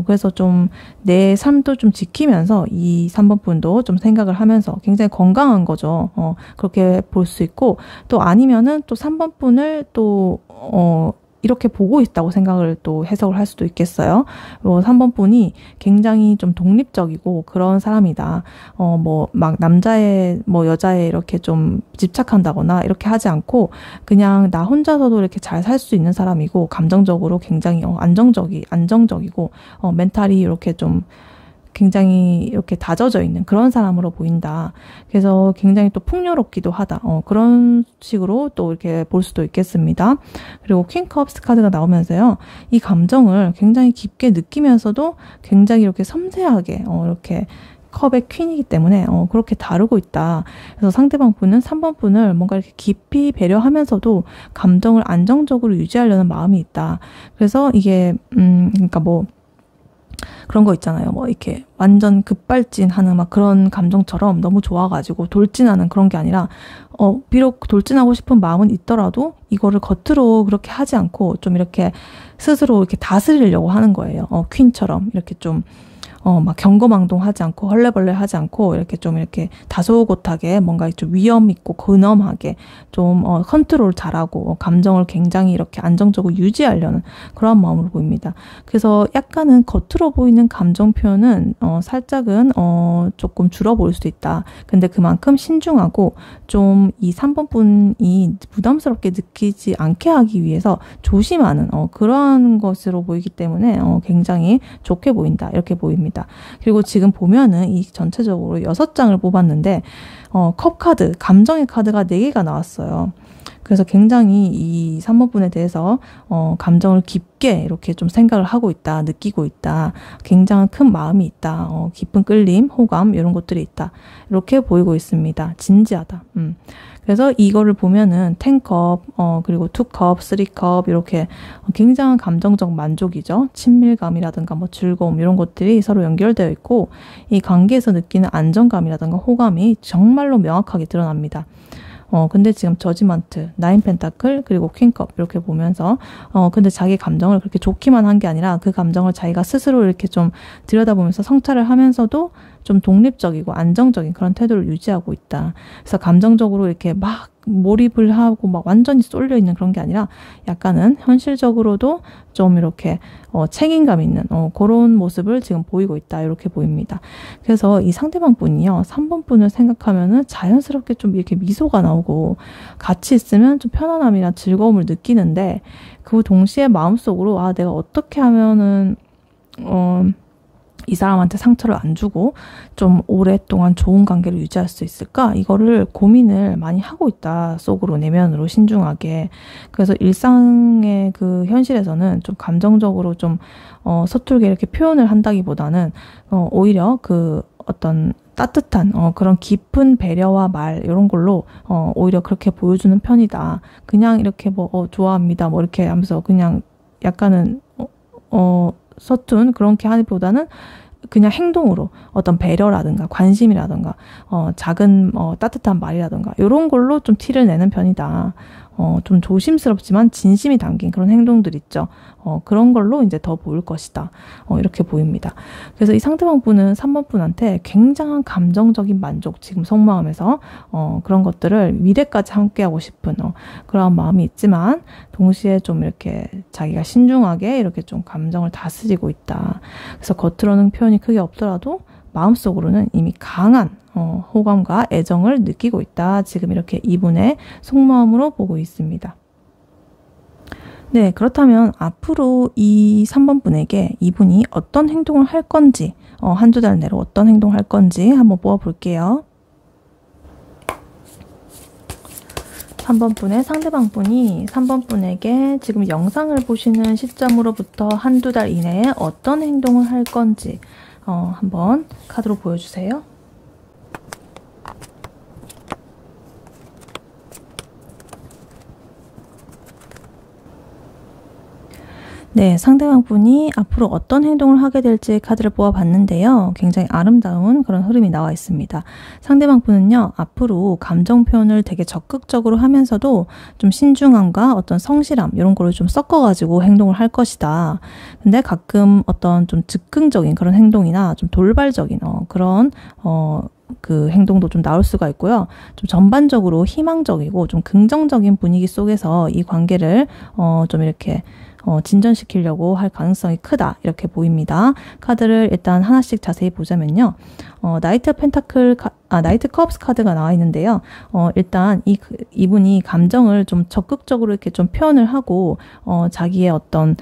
그래서 좀 내 삶도 좀 지키면서 이 3번 분도 좀 생각을 하면서 굉장히 건강한 거죠. 그렇게 볼 수 있고 또 아니면은 또 3번 분을 또 이렇게 보고 있다고 생각을 또 해석을 할 수도 있겠어요. 3번 분이 굉장히 좀 독립적이고 그런 사람이다. 뭐 막 남자의 뭐 여자에 이렇게 좀 집착한다거나 이렇게 하지 않고 그냥 나 혼자서도 이렇게 잘 살 수 있는 사람이고 감정적으로 굉장히 안정적이고 멘탈이 이렇게 좀 굉장히 이렇게 다져져 있는 그런 사람으로 보인다. 그래서 굉장히 또 풍요롭기도 하다. 그런 식으로 또 이렇게 볼 수도 있겠습니다. 그리고 퀸 컵스 카드가 나오면서요. 이 감정을 굉장히 깊게 느끼면서도 굉장히 이렇게 섬세하게 이렇게 컵의 퀸이기 때문에 그렇게 다루고 있다. 그래서 상대방 분은 3번 분을 뭔가 이렇게 깊이 배려하면서도 감정을 안정적으로 유지하려는 마음이 있다. 그래서 이게 그러니까 뭐 그런 거 있잖아요. 뭐 이렇게 완전 급발진하는 막 그런 감정처럼 너무 좋아가지고 돌진하는 그런 게 아니라 비록 돌진하고 싶은 마음은 있더라도 이거를 겉으로 그렇게 하지 않고 좀 이렇게 스스로 이렇게 다스리려고 하는 거예요. 퀸처럼 이렇게 좀 막 경거망동하지 않고 헐레벌레 하지 않고 이렇게 좀 이렇게 다소곳하게 뭔가 좀 위험 있고 근엄하게 좀 컨트롤 잘하고 감정을 굉장히 이렇게 안정적으로 유지하려는 그런 마음으로 보입니다. 그래서 약간은 겉으로 보이는 감정 표현은 살짝은 조금 줄어 보일 수도 있다. 근데 그만큼 신중하고 좀 이 3번 분이 부담스럽게 느끼지 않게 하기 위해서 조심하는 그런 것으로 보이기 때문에 굉장히 좋게 보인다. 이렇게 보입니다. 그리고 지금 보면은 이 전체적으로 6장을 뽑았는데 컵 카드, 감정의 카드가 4개가 나왔어요. 그래서 굉장히 이 3번 분에 대해서 감정을 깊게 이렇게 좀 생각을 하고 있다, 느끼고 있다, 굉장한 큰 마음이 있다, 깊은 끌림, 호감 이런 것들이 있다. 이렇게 보이고 있습니다. 진지하다. 그래서 이거를 보면은 10컵, 그리고 2컵, 3컵 이렇게 굉장한 감정적 만족이죠. 친밀감이라든가 뭐 즐거움 이런 것들이 서로 연결되어 있고 이 관계에서 느끼는 안정감이라든가 호감이 정말로 명확하게 드러납니다. 근데 지금 저지먼트, 나인 펜타클, 그리고 퀸컵 이렇게 보면서 근데 자기 감정을 그렇게 좋기만 한 게 아니라 그 감정을 자기가 스스로 이렇게 좀 들여다보면서 성찰을 하면서도 좀 독립적이고 안정적인 그런 태도를 유지하고 있다. 그래서 감정적으로 이렇게 막 몰입을 하고 막 완전히 쏠려 있는 그런 게 아니라 약간은 현실적으로도 좀 이렇게 책임감 있는 그런 모습을 지금 보이고 있다. 이렇게 보입니다. 그래서 이 상대방 분이요, 3번 분을 생각하면은 자연스럽게 좀 이렇게 미소가 나오고 같이 있으면 좀 편안함이나 즐거움을 느끼는데 그 동시에 마음속으로 아, 내가 어떻게 하면은 이 사람한테 상처를 안 주고 좀 오랫동안 좋은 관계를 유지할 수 있을까? 이거를 고민을 많이 하고 있다. 속으로, 내면으로 신중하게. 그래서 일상의 그 현실에서는 좀 감정적으로 좀 서툴게 이렇게 표현을 한다기보다는 오히려 그 어떤 따뜻한 그런 깊은 배려와 말 이런 걸로 오히려 그렇게 보여주는 편이다. 그냥 이렇게 뭐 좋아합니다. 뭐 이렇게 하면서 그냥 약간은 서툰 그렇게 하기보다는 그냥 행동으로 어떤 배려라든가 관심이라든가 작은 따뜻한 말이라든가 이런 걸로 좀 티를 내는 편이다. 좀 조심스럽지만 진심이 담긴 그런 행동들 있죠. 그런 걸로 이제 더 보일 것이다. 이렇게 보입니다. 그래서 이 상대방 분은 3번 분한테 굉장한 감정적인 만족, 지금 속마음에서 그런 것들을 미래까지 함께하고 싶은 그런 마음이 있지만 동시에 좀 이렇게 자기가 신중하게 이렇게 좀 감정을 다스리고 있다. 그래서 겉으로는 표현이 크게 없더라도 마음속으로는 이미 강한 호감과 애정을 느끼고 있다. 지금 이렇게 이분의 속마음으로 보고 있습니다. 네, 그렇다면 앞으로 이 3번 분에게 이분이 어떤 행동을 할 건지, 한두 달 내로 어떤 행동을 할 건지 한번 뽑아볼게요. 3번 분의 상대방 분이 3번 분에게 지금 영상을 보시는 시점으로부터 한두 달 이내에 어떤 행동을 할 건지 한번 카드로 보여주세요. 네, 상대방 분이 앞으로 어떤 행동을 하게 될지 카드를 뽑아봤는데요. 굉장히 아름다운 그런 흐름이 나와 있습니다. 상대방 분은요, 앞으로 감정 표현을 되게 적극적으로 하면서도 좀 신중함과 어떤 성실함 이런 거를 좀 섞어가지고 행동을 할 것이다. 근데 가끔 어떤 좀 즉흥적인 그런 행동이나 좀 돌발적인 그런 그 행동도 좀 나올 수가 있고요. 좀 전반적으로 희망적이고 좀 긍정적인 분위기 속에서 이 관계를 좀 이렇게 진전시키려고 할 가능성이 크다. 이렇게 보입니다. 카드를 일단 하나씩 자세히 보자면요. 나이트 컵스 카드가 나와 있는데요. 일단 이분이 감정을 좀 적극적으로 이렇게 좀 표현을 하고, 자기의 어떤,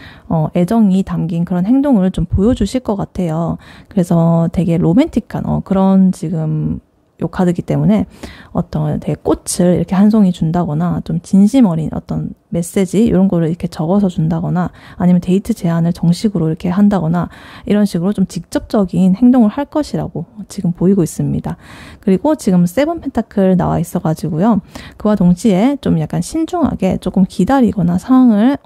애정이 담긴 그런 행동을 좀 보여주실 것 같아요. 그래서 되게 로맨틱한, 그런 지금, 요 카드이기 때문에 어떤 되게 꽃을 이렇게 한 송이 준다거나 좀 진심 어린 어떤 메시지 이런 거를 이렇게 적어서 준다거나 아니면 데이트 제안을 정식으로 이렇게 한다거나 이런 식으로 좀 직접적인 행동을 할 것이라고 지금 보이고 있습니다. 그리고 지금 세븐 펜타클 나와 있어가지고요. 그와 동시에 좀 약간 신중하게 조금 기다리거나 상황을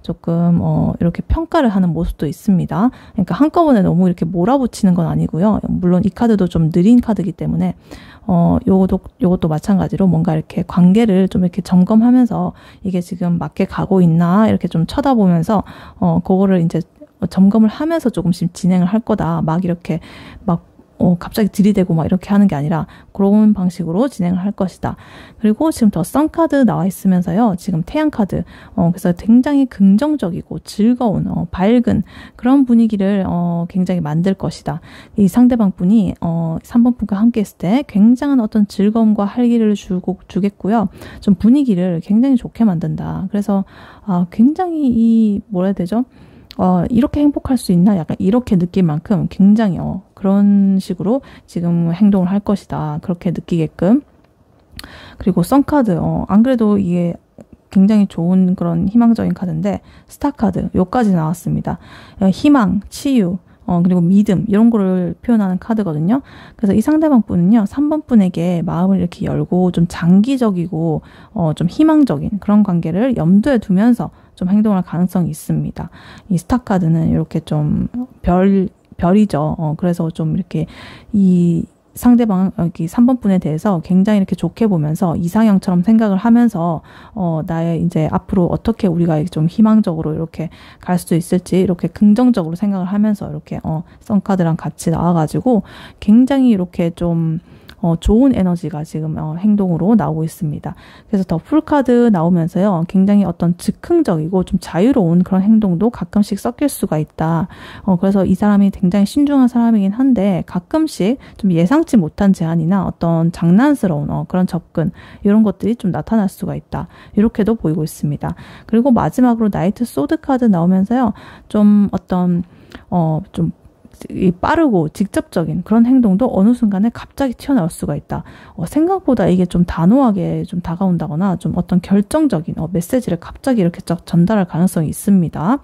조금 이렇게 평가를 하는 모습도 있습니다. 그러니까 한꺼번에 너무 이렇게 몰아붙이는 건 아니고요. 물론 이 카드도 좀 느린 카드이기 때문에 요것도 마찬가지로 뭔가 이렇게 관계를 좀 이렇게 점검하면서 이게 지금 맞게 가고 있나 이렇게 좀 쳐다보면서 그거를 이제 점검을 하면서 조금씩 진행을 할 거다. 막 이렇게 막 갑자기 들이대고 막 이렇게 하는 게 아니라 그런 방식으로 진행을 할 것이다. 그리고 지금 더 선 카드 나와 있으면서요. 지금 태양 카드. 그래서 굉장히 긍정적이고 즐거운, 밝은 그런 분위기를 굉장히 만들 것이다. 이 상대방 분이 3번 분과 함께 했을 때 굉장한 어떤 즐거움과 활기를 주겠고요. 좀 분위기를 굉장히 좋게 만든다. 그래서 굉장히 뭐라 해야 되죠? 이렇게 행복할 수 있나? 약간 이렇게 느낄 만큼 굉장히 그런 식으로 지금 행동을 할 것이다. 그렇게 느끼게끔. 그리고 선카드, 안 그래도 이게 굉장히 좋은 그런 희망적인 카드인데 스타 카드, 요까지 나왔습니다. 희망, 치유, 그리고 믿음 이런 거를 표현하는 카드거든요. 그래서 이 상대방 분은요. 3번 분에게 마음을 이렇게 열고 좀 장기적이고 좀 희망적인 그런 관계를 염두에 두면서 좀 행동할 가능성이 있습니다. 이 스타 카드는 이렇게 좀 별이죠. 그래서 좀 이렇게 이 상대방 여기 3번 분에 대해서 굉장히 이렇게 좋게 보면서 이상형처럼 생각을 하면서 나의 이제 앞으로 어떻게 우리가 좀 희망적으로 이렇게 갈 수 있을지 이렇게 긍정적으로 생각을 하면서 이렇게 선카드랑 같이 나와가지고 굉장히 이렇게 좀 좋은 에너지가 지금 행동으로 나오고 있습니다. 그래서 더 풀카드 나오면서요. 굉장히 어떤 즉흥적이고 좀 자유로운 그런 행동도 가끔씩 섞일 수가 있다. 그래서 이 사람이 굉장히 신중한 사람이긴 한데 가끔씩 좀 예상치 못한 제안이나 어떤 장난스러운 그런 접근 이런 것들이 좀 나타날 수가 있다. 이렇게도 보이고 있습니다. 그리고 마지막으로 나이트 소드 카드 나오면서요. 좀 어떤 좀 빠르고 직접적인 그런 행동도 어느 순간에 갑자기 튀어나올 수가 있다. 생각보다 이게 좀 단호하게 좀 다가온다거나 좀 어떤 결정적인 메시지를 갑자기 이렇게 전달할 가능성이 있습니다.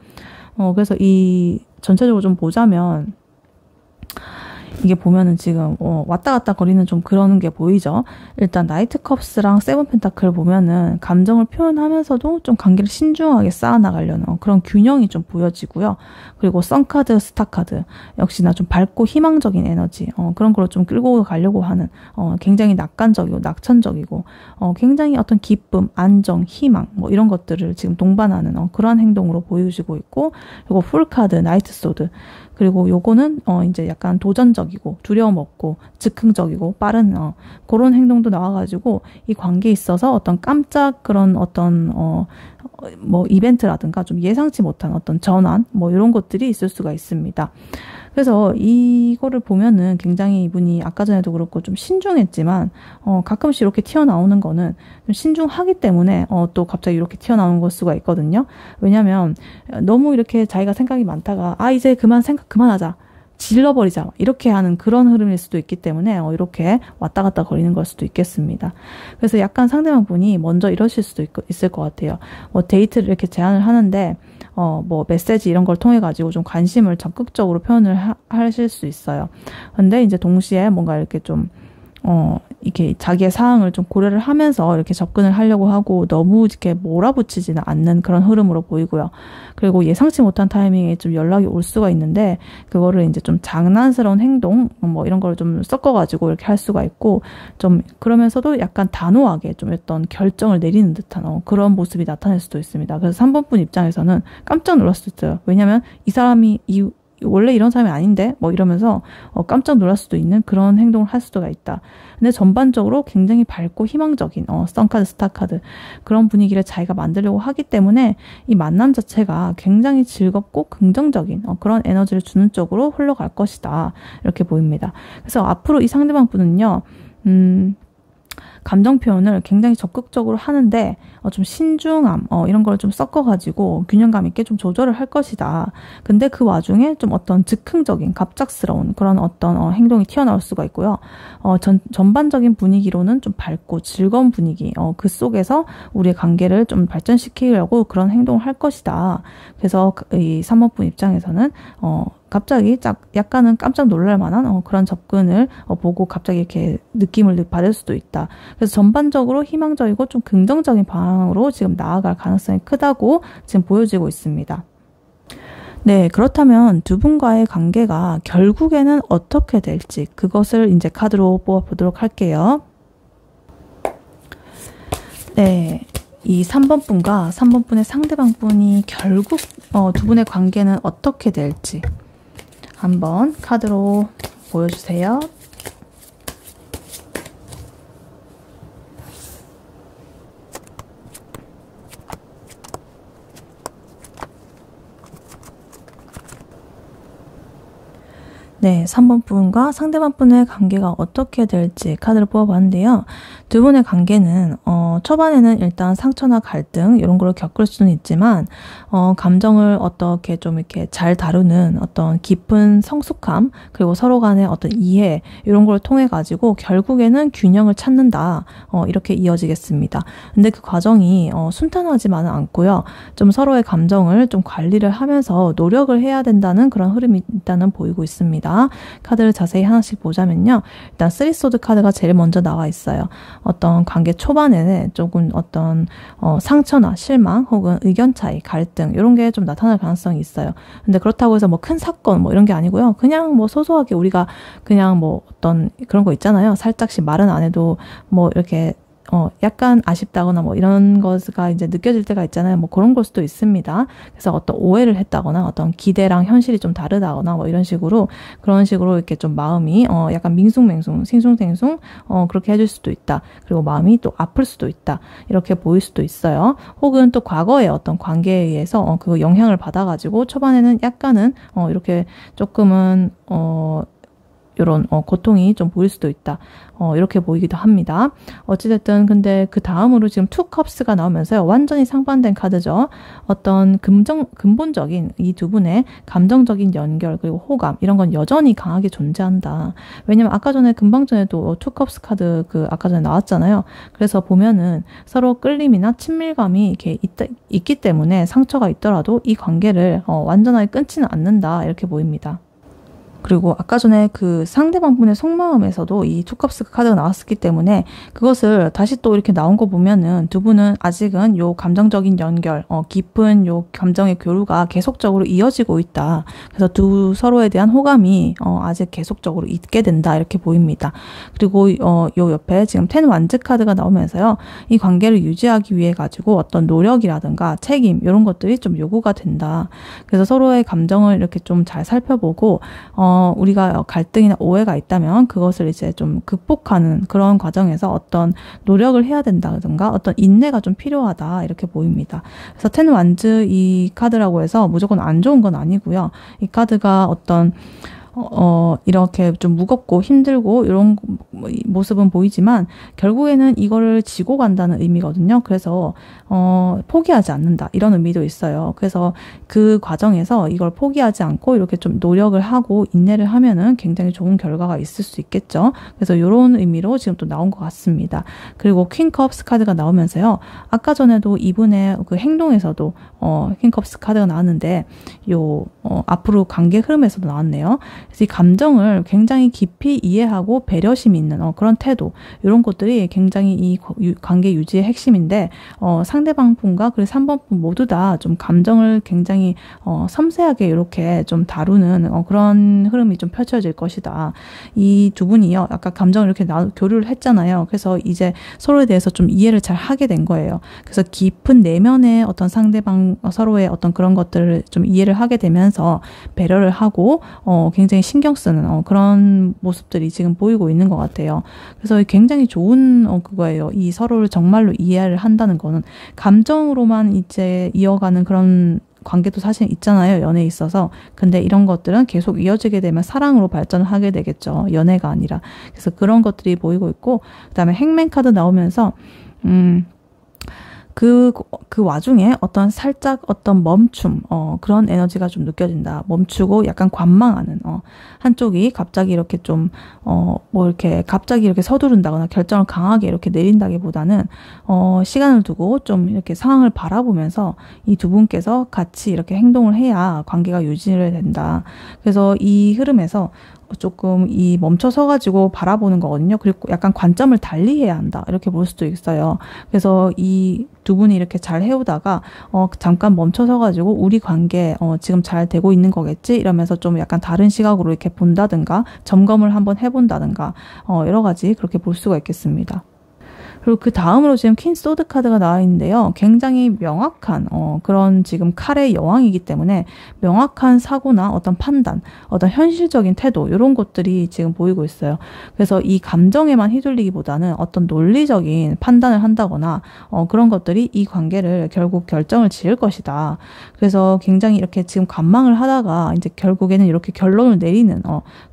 그래서 이 전체적으로 좀 보자면 이게 보면은 지금 왔다 갔다 거리는 좀 그러는 게 보이죠. 일단 나이트 컵스랑 세븐 펜타클 보면은 감정을 표현하면서도 좀 관계를 신중하게 쌓아나가려는 그런 균형이 좀 보여지고요. 그리고 선카드, 스타카드 역시나 좀 밝고 희망적인 에너지 그런 걸로 좀 끌고 가려고 하는 굉장히 낙관적이고 낙천적이고 굉장히 어떤 기쁨, 안정, 희망 뭐 이런 것들을 지금 동반하는 그러한 행동으로 보여지고 있고, 그리고 풀카드, 나이트 소드, 그리고 요거는 이제 약간 도전적이고 두려움 없고 즉흥적이고 빠른 그런 행동도 나와가지고 이 관계에 있어서 어떤 깜짝 그런 어떤 뭐 이벤트라든가 좀 예상치 못한 어떤 전환 뭐 이런 것들이 있을 수가 있습니다. 그래서 이거를 보면은 굉장히 이분이 아까 전에도 그렇고 좀 신중했지만 가끔씩 이렇게 튀어나오는 거는 좀 신중하기 때문에 또 갑자기 이렇게 튀어나오는 걸 수가 있거든요. 왜냐면 너무 이렇게 자기가 생각이 많다가 이제 그만하자. 질러버리자. 이렇게 하는 그런 흐름일 수도 있기 때문에 이렇게 왔다 갔다 거리는 걸 수도 있겠습니다. 그래서 약간 상대방 분이 먼저 이러실 수도 있을 것 같아요. 데이트를 이렇게 제안을 하는데 뭐 메시지 이런 걸 통해 가지고 좀 관심을 적극적으로 표현을 하실 수 있어요. 근데 이제 동시에 뭔가 이렇게 좀 이렇게 자기의 상황을 좀 고려를 하면서 이렇게 접근을 하려고 하고 너무 이렇게 몰아붙이지는 않는 그런 흐름으로 보이고요. 그리고 예상치 못한 타이밍에 좀 연락이 올 수가 있는데 그거를 이제 좀 장난스러운 행동 뭐 이런 걸 좀 섞어가지고 이렇게 할 수가 있고, 좀 그러면서도 약간 단호하게 좀 어떤 결정을 내리는 듯한 그런 모습이 나타날 수도 있습니다. 그래서 3번 분 입장에서는 깜짝 놀랄 수 있어요. 왜냐하면 이 사람이 원래 이런 사람이 아닌데 뭐 이러면서 깜짝 놀랄 수도 있는 그런 행동을 할 수가 있다. 근데 전반적으로 굉장히 밝고 희망적인 선카드, 스타카드 그런 분위기를 자기가 만들려고 하기 때문에 이 만남 자체가 굉장히 즐겁고 긍정적인 그런 에너지를 주는 쪽으로 흘러갈 것이다. 이렇게 보입니다. 그래서 앞으로 이 상대방 분은요. 감정 표현을 굉장히 적극적으로 하는데 좀 신중함 이런 걸 좀 섞어가지고 균형감 있게 좀 조절을 할 것이다. 근데 그 와중에 좀 어떤 즉흥적인 갑작스러운 그런 어떤 행동이 튀어나올 수가 있고요. 전반적인 분위기로는 좀 밝고 즐거운 분위기 그 속에서 우리의 관계를 좀 발전시키려고 그런 행동을 할 것이다. 그래서 이 3번 분 입장에서는 갑자기 약간은 깜짝 놀랄 만한 그런 접근을 보고 갑자기 이렇게 느낌을 받을 수도 있다. 그래서 전반적으로 희망적이고 좀 긍정적인 방향으로 지금 나아갈 가능성이 크다고 지금 보여지고 있습니다. 네, 그렇다면 두 분과의 관계가 결국에는 어떻게 될지 그것을 이제 카드로 뽑아보도록 할게요. 네. 이 3번 분과 3번 분의 상대방 분이 결국 두 분의 관계는 어떻게 될지 한번 카드로 보여주세요. 네, 3번 분과 상대방 분의 관계가 어떻게 될지 카드를 뽑아봤는데요. 두 분의 관계는 초반에는 일단 상처나 갈등 이런 걸 겪을 수는 있지만 감정을 어떻게 좀 이렇게 잘 다루는 어떤 깊은 성숙함 그리고 서로 간의 어떤 이해 이런 걸 통해 가지고 결국에는 균형을 찾는다 이렇게 이어지겠습니다. 근데 그 과정이 순탄하지만은 않고요. 좀 서로의 감정을 좀 관리를 하면서 노력을 해야 된다는 그런 흐름이 일단은 보이고 있습니다. 있습니다. 카드를 자세히 하나씩 보자면요. 일단 3소드 카드가 제일 먼저 나와 있어요. 어떤 관계 초반에는 조금 어떤 상처나 실망 혹은 의견 차이, 갈등 이런 게 좀 나타날 가능성이 있어요. 근데 그렇다고 해서 뭐 큰 사건 뭐 이런 게 아니고요. 그냥 뭐 소소하게 우리가 그냥 뭐 어떤 그런 거 있잖아요. 살짝씩 말은 안 해도 뭐 이렇게 약간 아쉽다거나 뭐 이런 거가 이제 느껴질 때가 있잖아요. 뭐 그런 걸 수도 있습니다. 그래서 어떤 오해를 했다거나 어떤 기대랑 현실이 좀 다르다거나 뭐 이런 식으로 그런 식으로 이렇게 좀 마음이 약간 밍숭맹숭, 싱숭생숭 그렇게 해줄 수도 있다. 그리고 마음이 또 아플 수도 있다. 이렇게 보일 수도 있어요. 혹은 또 과거의 어떤 관계에 의해서 그 영향을 받아가지고 초반에는 약간은 이렇게 조금은 이런 고통이 좀 보일 수도 있다. 이렇게 보이기도 합니다. 어찌됐든 근데 그 다음으로 지금 투 컵스가 나오면서요. 완전히 상반된 카드죠. 어떤 근본적인 이 두 분의 감정적인 연결 그리고 호감 이런 건 여전히 강하게 존재한다. 왜냐면 아까 전에 금방 전에도 투 컵스 카드 아까 전에 나왔잖아요. 그래서 보면은 서로 끌림이나 친밀감이 이렇게 있기 때문에 상처가 있더라도 이 관계를 완전하게 끊지는 않는다. 이렇게 보입니다. 그리고 아까 전에 그 상대방분의 속마음에서도 이 투컵스 카드가 나왔었기 때문에 그것을 다시 또 이렇게 나온 거 보면은 두 분은 아직은 요 감정적인 연결, 깊은 요 감정의 교류가 계속적으로 이어지고 있다. 그래서 서로에 대한 호감이 아직 계속적으로 있게 된다. 이렇게 보입니다. 그리고 요 옆에 지금 10 완즈 카드가 나오면서요. 이 관계를 유지하기 위해 가지고 어떤 노력이라든가 책임 이런 것들이 좀 요구가 된다. 그래서 서로의 감정을 이렇게 좀 잘 살펴보고 우리가 갈등이나 오해가 있다면 그것을 이제 좀 극복하는 그런 과정에서 어떤 노력을 해야 된다든가 어떤 인내가 좀 필요하다 이렇게 보입니다. 그래서 10 완즈 이 카드라고 해서 무조건 안 좋은 건 아니고요. 이 카드가 어떤 이렇게 좀 무겁고 힘들고 이런 모습은 보이지만 결국에는 이거를 지고 간다는 의미거든요. 그래서 포기하지 않는다 이런 의미도 있어요. 그래서 그 과정에서 이걸 포기하지 않고 이렇게 좀 노력을 하고 인내를 하면은 굉장히 좋은 결과가 있을 수 있겠죠. 그래서 이런 의미로 지금 또 나온 것 같습니다. 그리고 퀸 컵스 카드가 나오면서요. 아까 전에도 이분의 그 행동에서도 퀸 컵스 카드가 나왔는데 앞으로 관계 흐름에서도 나왔네요. 그래서 이 감정을 굉장히 깊이 이해하고 배려심이 있는 그런 태도 이런 것들이 굉장히 이 관계 유지의 핵심인데 상대방 분과 그리고 3번 분 모두 다 좀 감정을 굉장히 섬세하게 이렇게 좀 다루는 그런 흐름이 좀 펼쳐질 것이다. 이 두 분이요. 아까 감정을 이렇게 교류를 했잖아요. 그래서 이제 서로에 대해서 좀 이해를 잘 하게 된 거예요. 그래서 깊은 내면의 어떤 상대방 서로의 어떤 그런 것들을 좀 이해를 하게 되면서 배려를 하고 굉장히 신경 쓰는 그런 모습들이 지금 보이고 있는 것 같아요. 그래서 굉장히 좋은 그거예요. 이 서로를 정말로 이해를 한다는 거는 감정으로만 이제 이어가는 그런 관계도 사실 있잖아요. 연애에 있어서. 근데 이런 것들은 계속 이어지게 되면 사랑으로 발전을 하게 되겠죠. 연애가 아니라. 그래서 그런 것들이 보이고 있고 그다음에 행맨 카드 나오면서 그 와중에 살짝 어떤 멈춤, 그런 에너지가 좀 느껴진다. 멈추고 약간 관망하는, 한쪽이 갑자기 이렇게 좀, 이렇게 갑자기 이렇게 서두른다거나 결정을 강하게 이렇게 내린다기보다는, 시간을 두고 좀 이렇게 상황을 바라보면서 이 두 분께서 같이 이렇게 행동을 해야 관계가 유지를 된다. 그래서 이 흐름에서 조금 이 멈춰서가지고 바라보는 거거든요. 그리고 약간 관점을 달리 해야 한다. 이렇게 볼 수도 있어요. 그래서 이 두 분이 이렇게 잘 해오다가 잠깐 멈춰서가지고 우리 관계 지금 잘 되고 있는 거겠지? 이러면서 좀 약간 다른 시각으로 이렇게 본다든가 점검을 한번 해본다든가 여러 가지 그렇게 볼 수가 있겠습니다. 그리고 그 다음으로 지금 퀸 소드 카드가 나와 있는데요. 굉장히 명확한 그런 지금 칼의 여왕이기 때문에 명확한 사고나 어떤 판단, 어떤 현실적인 태도 이런 것들이 지금 보이고 있어요. 그래서 이 감정에만 휘둘리기보다는 어떤 논리적인 판단을 한다거나 그런 것들이 이 관계를 결국 결정을 지을 것이다. 그래서 굉장히 이렇게 지금 관망을 하다가 이제 결국에는 이렇게 결론을 내리는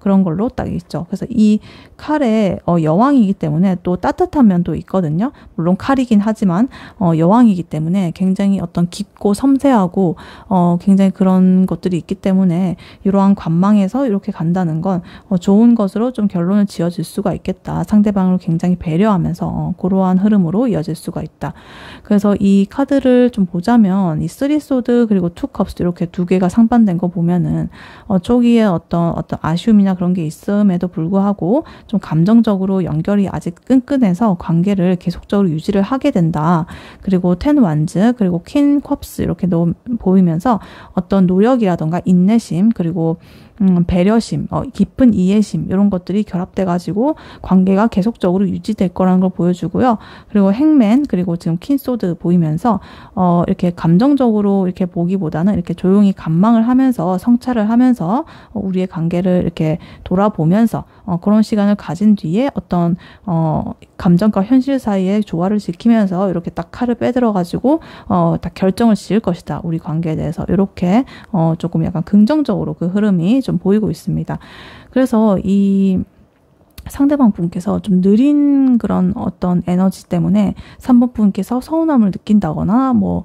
그런 걸로 딱 있죠. 그래서 이 칼의 여왕이기 때문에 또 따뜻한 면도 있거든요. 있거든요. 물론 칼이긴 하지만 여왕이기 때문에 굉장히 어떤 깊고 섬세하고 굉장히 그런 것들이 있기 때문에 이러한 관망에서 이렇게 간다는 건 좋은 것으로 좀 결론을 지어질 수가 있겠다. 상대방을 굉장히 배려하면서 그러한 흐름으로 이어질 수가 있다. 그래서 이 카드를 좀 보자면 이 3소드 그리고 2컵스 이렇게 두 개가 상반된 거 보면은 초기에 어떤 아쉬움이나 그런 게 있음에도 불구하고 좀 감정적으로 연결이 아직 끈끈해서 관계를 계속적으로 유지를 하게 된다. 그리고 10 완즈 그리고 퀸 컵스 이렇게 보이면서 어떤 노력이라던가 인내심 그리고 배려심, 깊은 이해심 이런 것들이 결합돼가지고 관계가 계속적으로 유지될 거라는 걸 보여주고요. 그리고 행맨 그리고 지금 퀸소드 보이면서 이렇게 감정적으로 이렇게 보기보다는 이렇게 조용히 관망을 하면서 성찰을 하면서 우리의 관계를 이렇게 돌아보면서 그런 시간을 가진 뒤에 어떤 감정과 현실 사이의 조화를 지키면서 이렇게 딱 칼을 빼들어가지고 딱 결정을 지을 것이다. 우리 관계에 대해서 이렇게 조금 약간 긍정적으로 그 흐름이 좀 보이고 있습니다. 그래서 이 상대방 분께서 좀 느린 그런 어떤 에너지 때문에 3번 분께서 서운함을 느낀다거나 뭐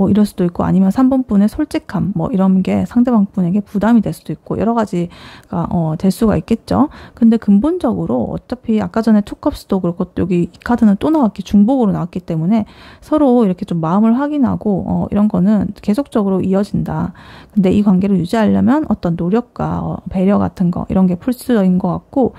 이럴 수도 있고 아니면 3번 분의 솔직함 뭐 이런 게 상대방 분에게 부담이 될 수도 있고 여러 가지가 될 수가 있겠죠. 근데 근본적으로 어차피 아까 전에 투컵스도 그렇고 여기 이 카드는 또 나왔기 중복으로 나왔기 때문에 서로 이렇게 좀 마음을 확인하고 이런 거는 계속적으로 이어진다. 근데 이 관계를 유지하려면 어떤 노력과 배려 같은 거 이런 게 필수적인 것 같고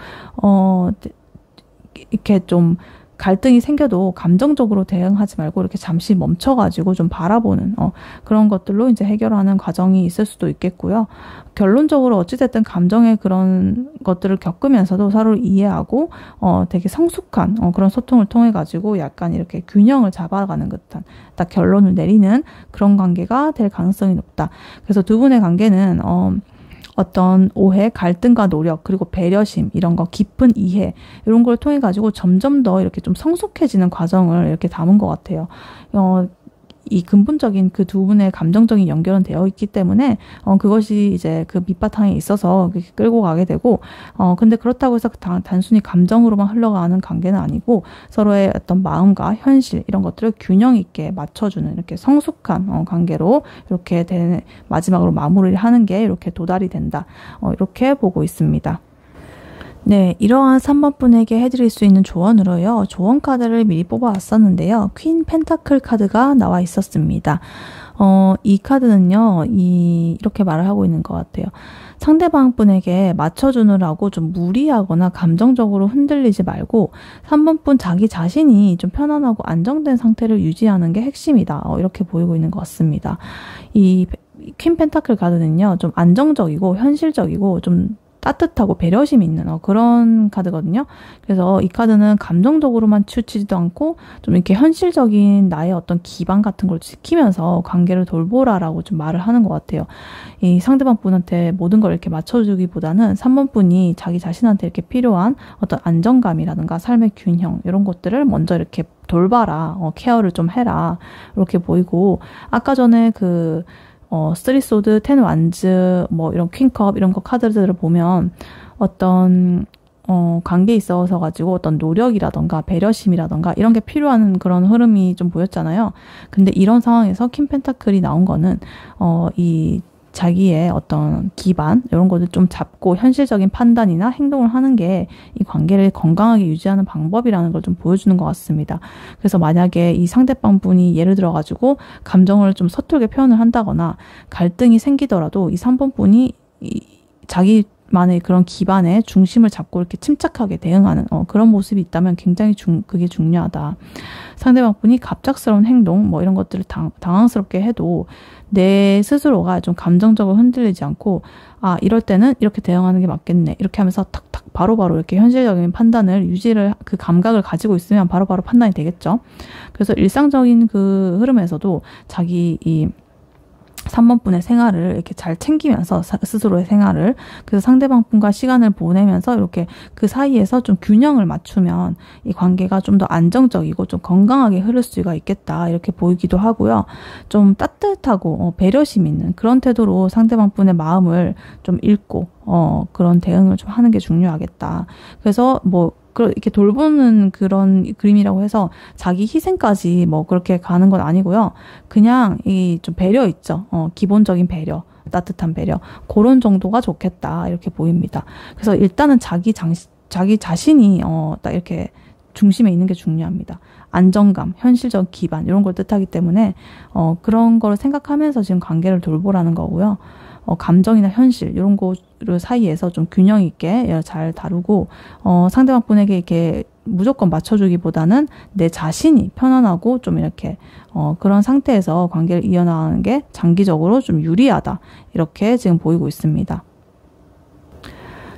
이렇게 좀 갈등이 생겨도 감정적으로 대응하지 말고 이렇게 잠시 멈춰가지고 좀 바라보는 그런 것들로 이제 해결하는 과정이 있을 수도 있겠고요. 결론적으로 어찌됐든 감정의 그런 것들을 겪으면서도 서로를 이해하고 되게 성숙한 그런 소통을 통해 가지고 약간 이렇게 균형을 잡아가는 듯한 딱 결론을 내리는 그런 관계가 될 가능성이 높다. 그래서 두 분의 관계는 어떤 오해, 갈등과 노력, 그리고 배려심, 이런 거, 깊은 이해, 이런 걸 통해 가지고 점점 더 이렇게 좀 성숙해지는 과정을 이렇게 담은 것 같아요. 이 근본적인 그 두 분의 감정적인 연결은 되어 있기 때문에 그것이 이제 그 밑바탕에 있어서 끌고 가게 되고 근데 그렇다고 해서 단순히 감정으로만 흘러가는 관계는 아니고 서로의 어떤 마음과 현실 이런 것들을 균형 있게 맞춰주는 이렇게 성숙한 관계로 이렇게 마지막으로 마무리를 하는 게 이렇게 도달이 된다. 이렇게 보고 있습니다. 네, 이러한 3번 분에게 해드릴 수 있는 조언으로요. 조언 카드를 미리 뽑아왔었는데요. 퀸 펜타클 카드가 나와 있었습니다. 이 카드는요, 이렇게 말을 하고 있는 것 같아요. 상대방 분에게 맞춰주느라고 좀 무리하거나 감정적으로 흔들리지 말고 3번 분 자기 자신이 좀 편안하고 안정된 상태를 유지하는 게 핵심이다. 이렇게 보이고 있는 것 같습니다. 이 퀸 펜타클 카드는요, 좀 안정적이고 현실적이고 좀 따뜻하고 배려심이 있는 그런 카드거든요. 그래서 이 카드는 감정적으로만 치우치지도 않고 좀 이렇게 현실적인 나의 어떤 기반 같은 걸 지키면서 관계를 돌보라라고 좀 말을 하는 것 같아요. 이 상대방 분한테 모든 걸 이렇게 맞춰주기보다는 3번 분이 자기 자신한테 이렇게 필요한 어떤 안정감이라든가 삶의 균형 이런 것들을 먼저 이렇게 돌봐라, 케어를 좀 해라 이렇게 보이고 아까 전에 그 3소드, 10 완즈, 뭐 이런 퀸컵 이런 거 카드들을 보면 어떤 관계에 있어서 가지고 어떤 노력이라던가 배려심이라던가 이런 게 필요한 그런 흐름이 좀 보였잖아요. 근데 이런 상황에서 퀸 펜타클이 나온 거는 이 자기의 어떤 기반 이런 것을 좀 잡고 현실적인 판단이나 행동을 하는 게 이 관계를 건강하게 유지하는 방법이라는 걸 좀 보여주는 것 같습니다. 그래서 만약에 이 상대방 분이 예를 들어 가지고 감정을 좀 서툴게 표현을 한다거나 갈등이 생기더라도 이 3번 분이 자기만의 그런 기반에 중심을 잡고 이렇게 침착하게 대응하는 그런 모습이 있다면 굉장히 그게 중요하다. 상대방 분이 갑작스러운 행동 뭐 이런 것들을 당황스럽게 해도 내 스스로가 좀 감정적으로 흔들리지 않고 이럴 때는 이렇게 대응하는 게 맞겠네. 이렇게 하면서 탁탁 바로바로 이렇게 현실적인 판단을 그 감각을 가지고 있으면 바로바로 판단이 되겠죠. 그래서 일상적인 그 흐름에서도 자기 이 3번 분의 생활을 이렇게 잘 챙기면서 스스로의 생활을 그래서 상대방 분과 시간을 보내면서 이렇게 그 사이에서 좀 균형을 맞추면 이 관계가 좀 더 안정적이고 좀 건강하게 흐를 수가 있겠다 이렇게 보이기도 하고요. 좀 따뜻하고 배려심 있는 그런 태도로 상대방 분의 마음을 좀 읽고 그런 대응을 좀 하는 게 중요하겠다. 그래서 뭐 이렇게 돌보는 그런 그림이라고 해서 자기 희생까지 뭐 그렇게 가는 건 아니고요. 그냥 이 좀 배려 있죠. 기본적인 배려, 따뜻한 배려. 그런 정도가 좋겠다. 이렇게 보입니다. 그래서 일단은 자기 자신이 딱 이렇게 중심에 있는 게 중요합니다. 안정감, 현실적 기반 이런 걸 뜻하기 때문에 그런 걸 생각하면서 지금 관계를 돌보라는 거고요. 감정이나 현실 이런 거 사이에서 좀 균형 있게 잘 다루고 상대방 분에게 이렇게 무조건 맞춰주기보다는 내 자신이 편안하고 좀 이렇게 그런 상태에서 관계를 이어나가는 게 장기적으로 좀 유리하다. 이렇게 지금 보이고 있습니다.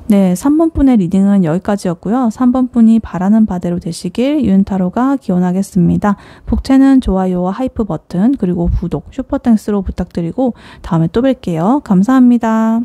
네, 3번 분의 리딩은 여기까지였고요. 3번 분이 바라는 바대로 되시길 윤타로가 기원하겠습니다. 복채는 좋아요와 하이프 버튼 그리고 구독, 슈퍼땡스로 부탁드리고 다음에 또 뵐게요. 감사합니다.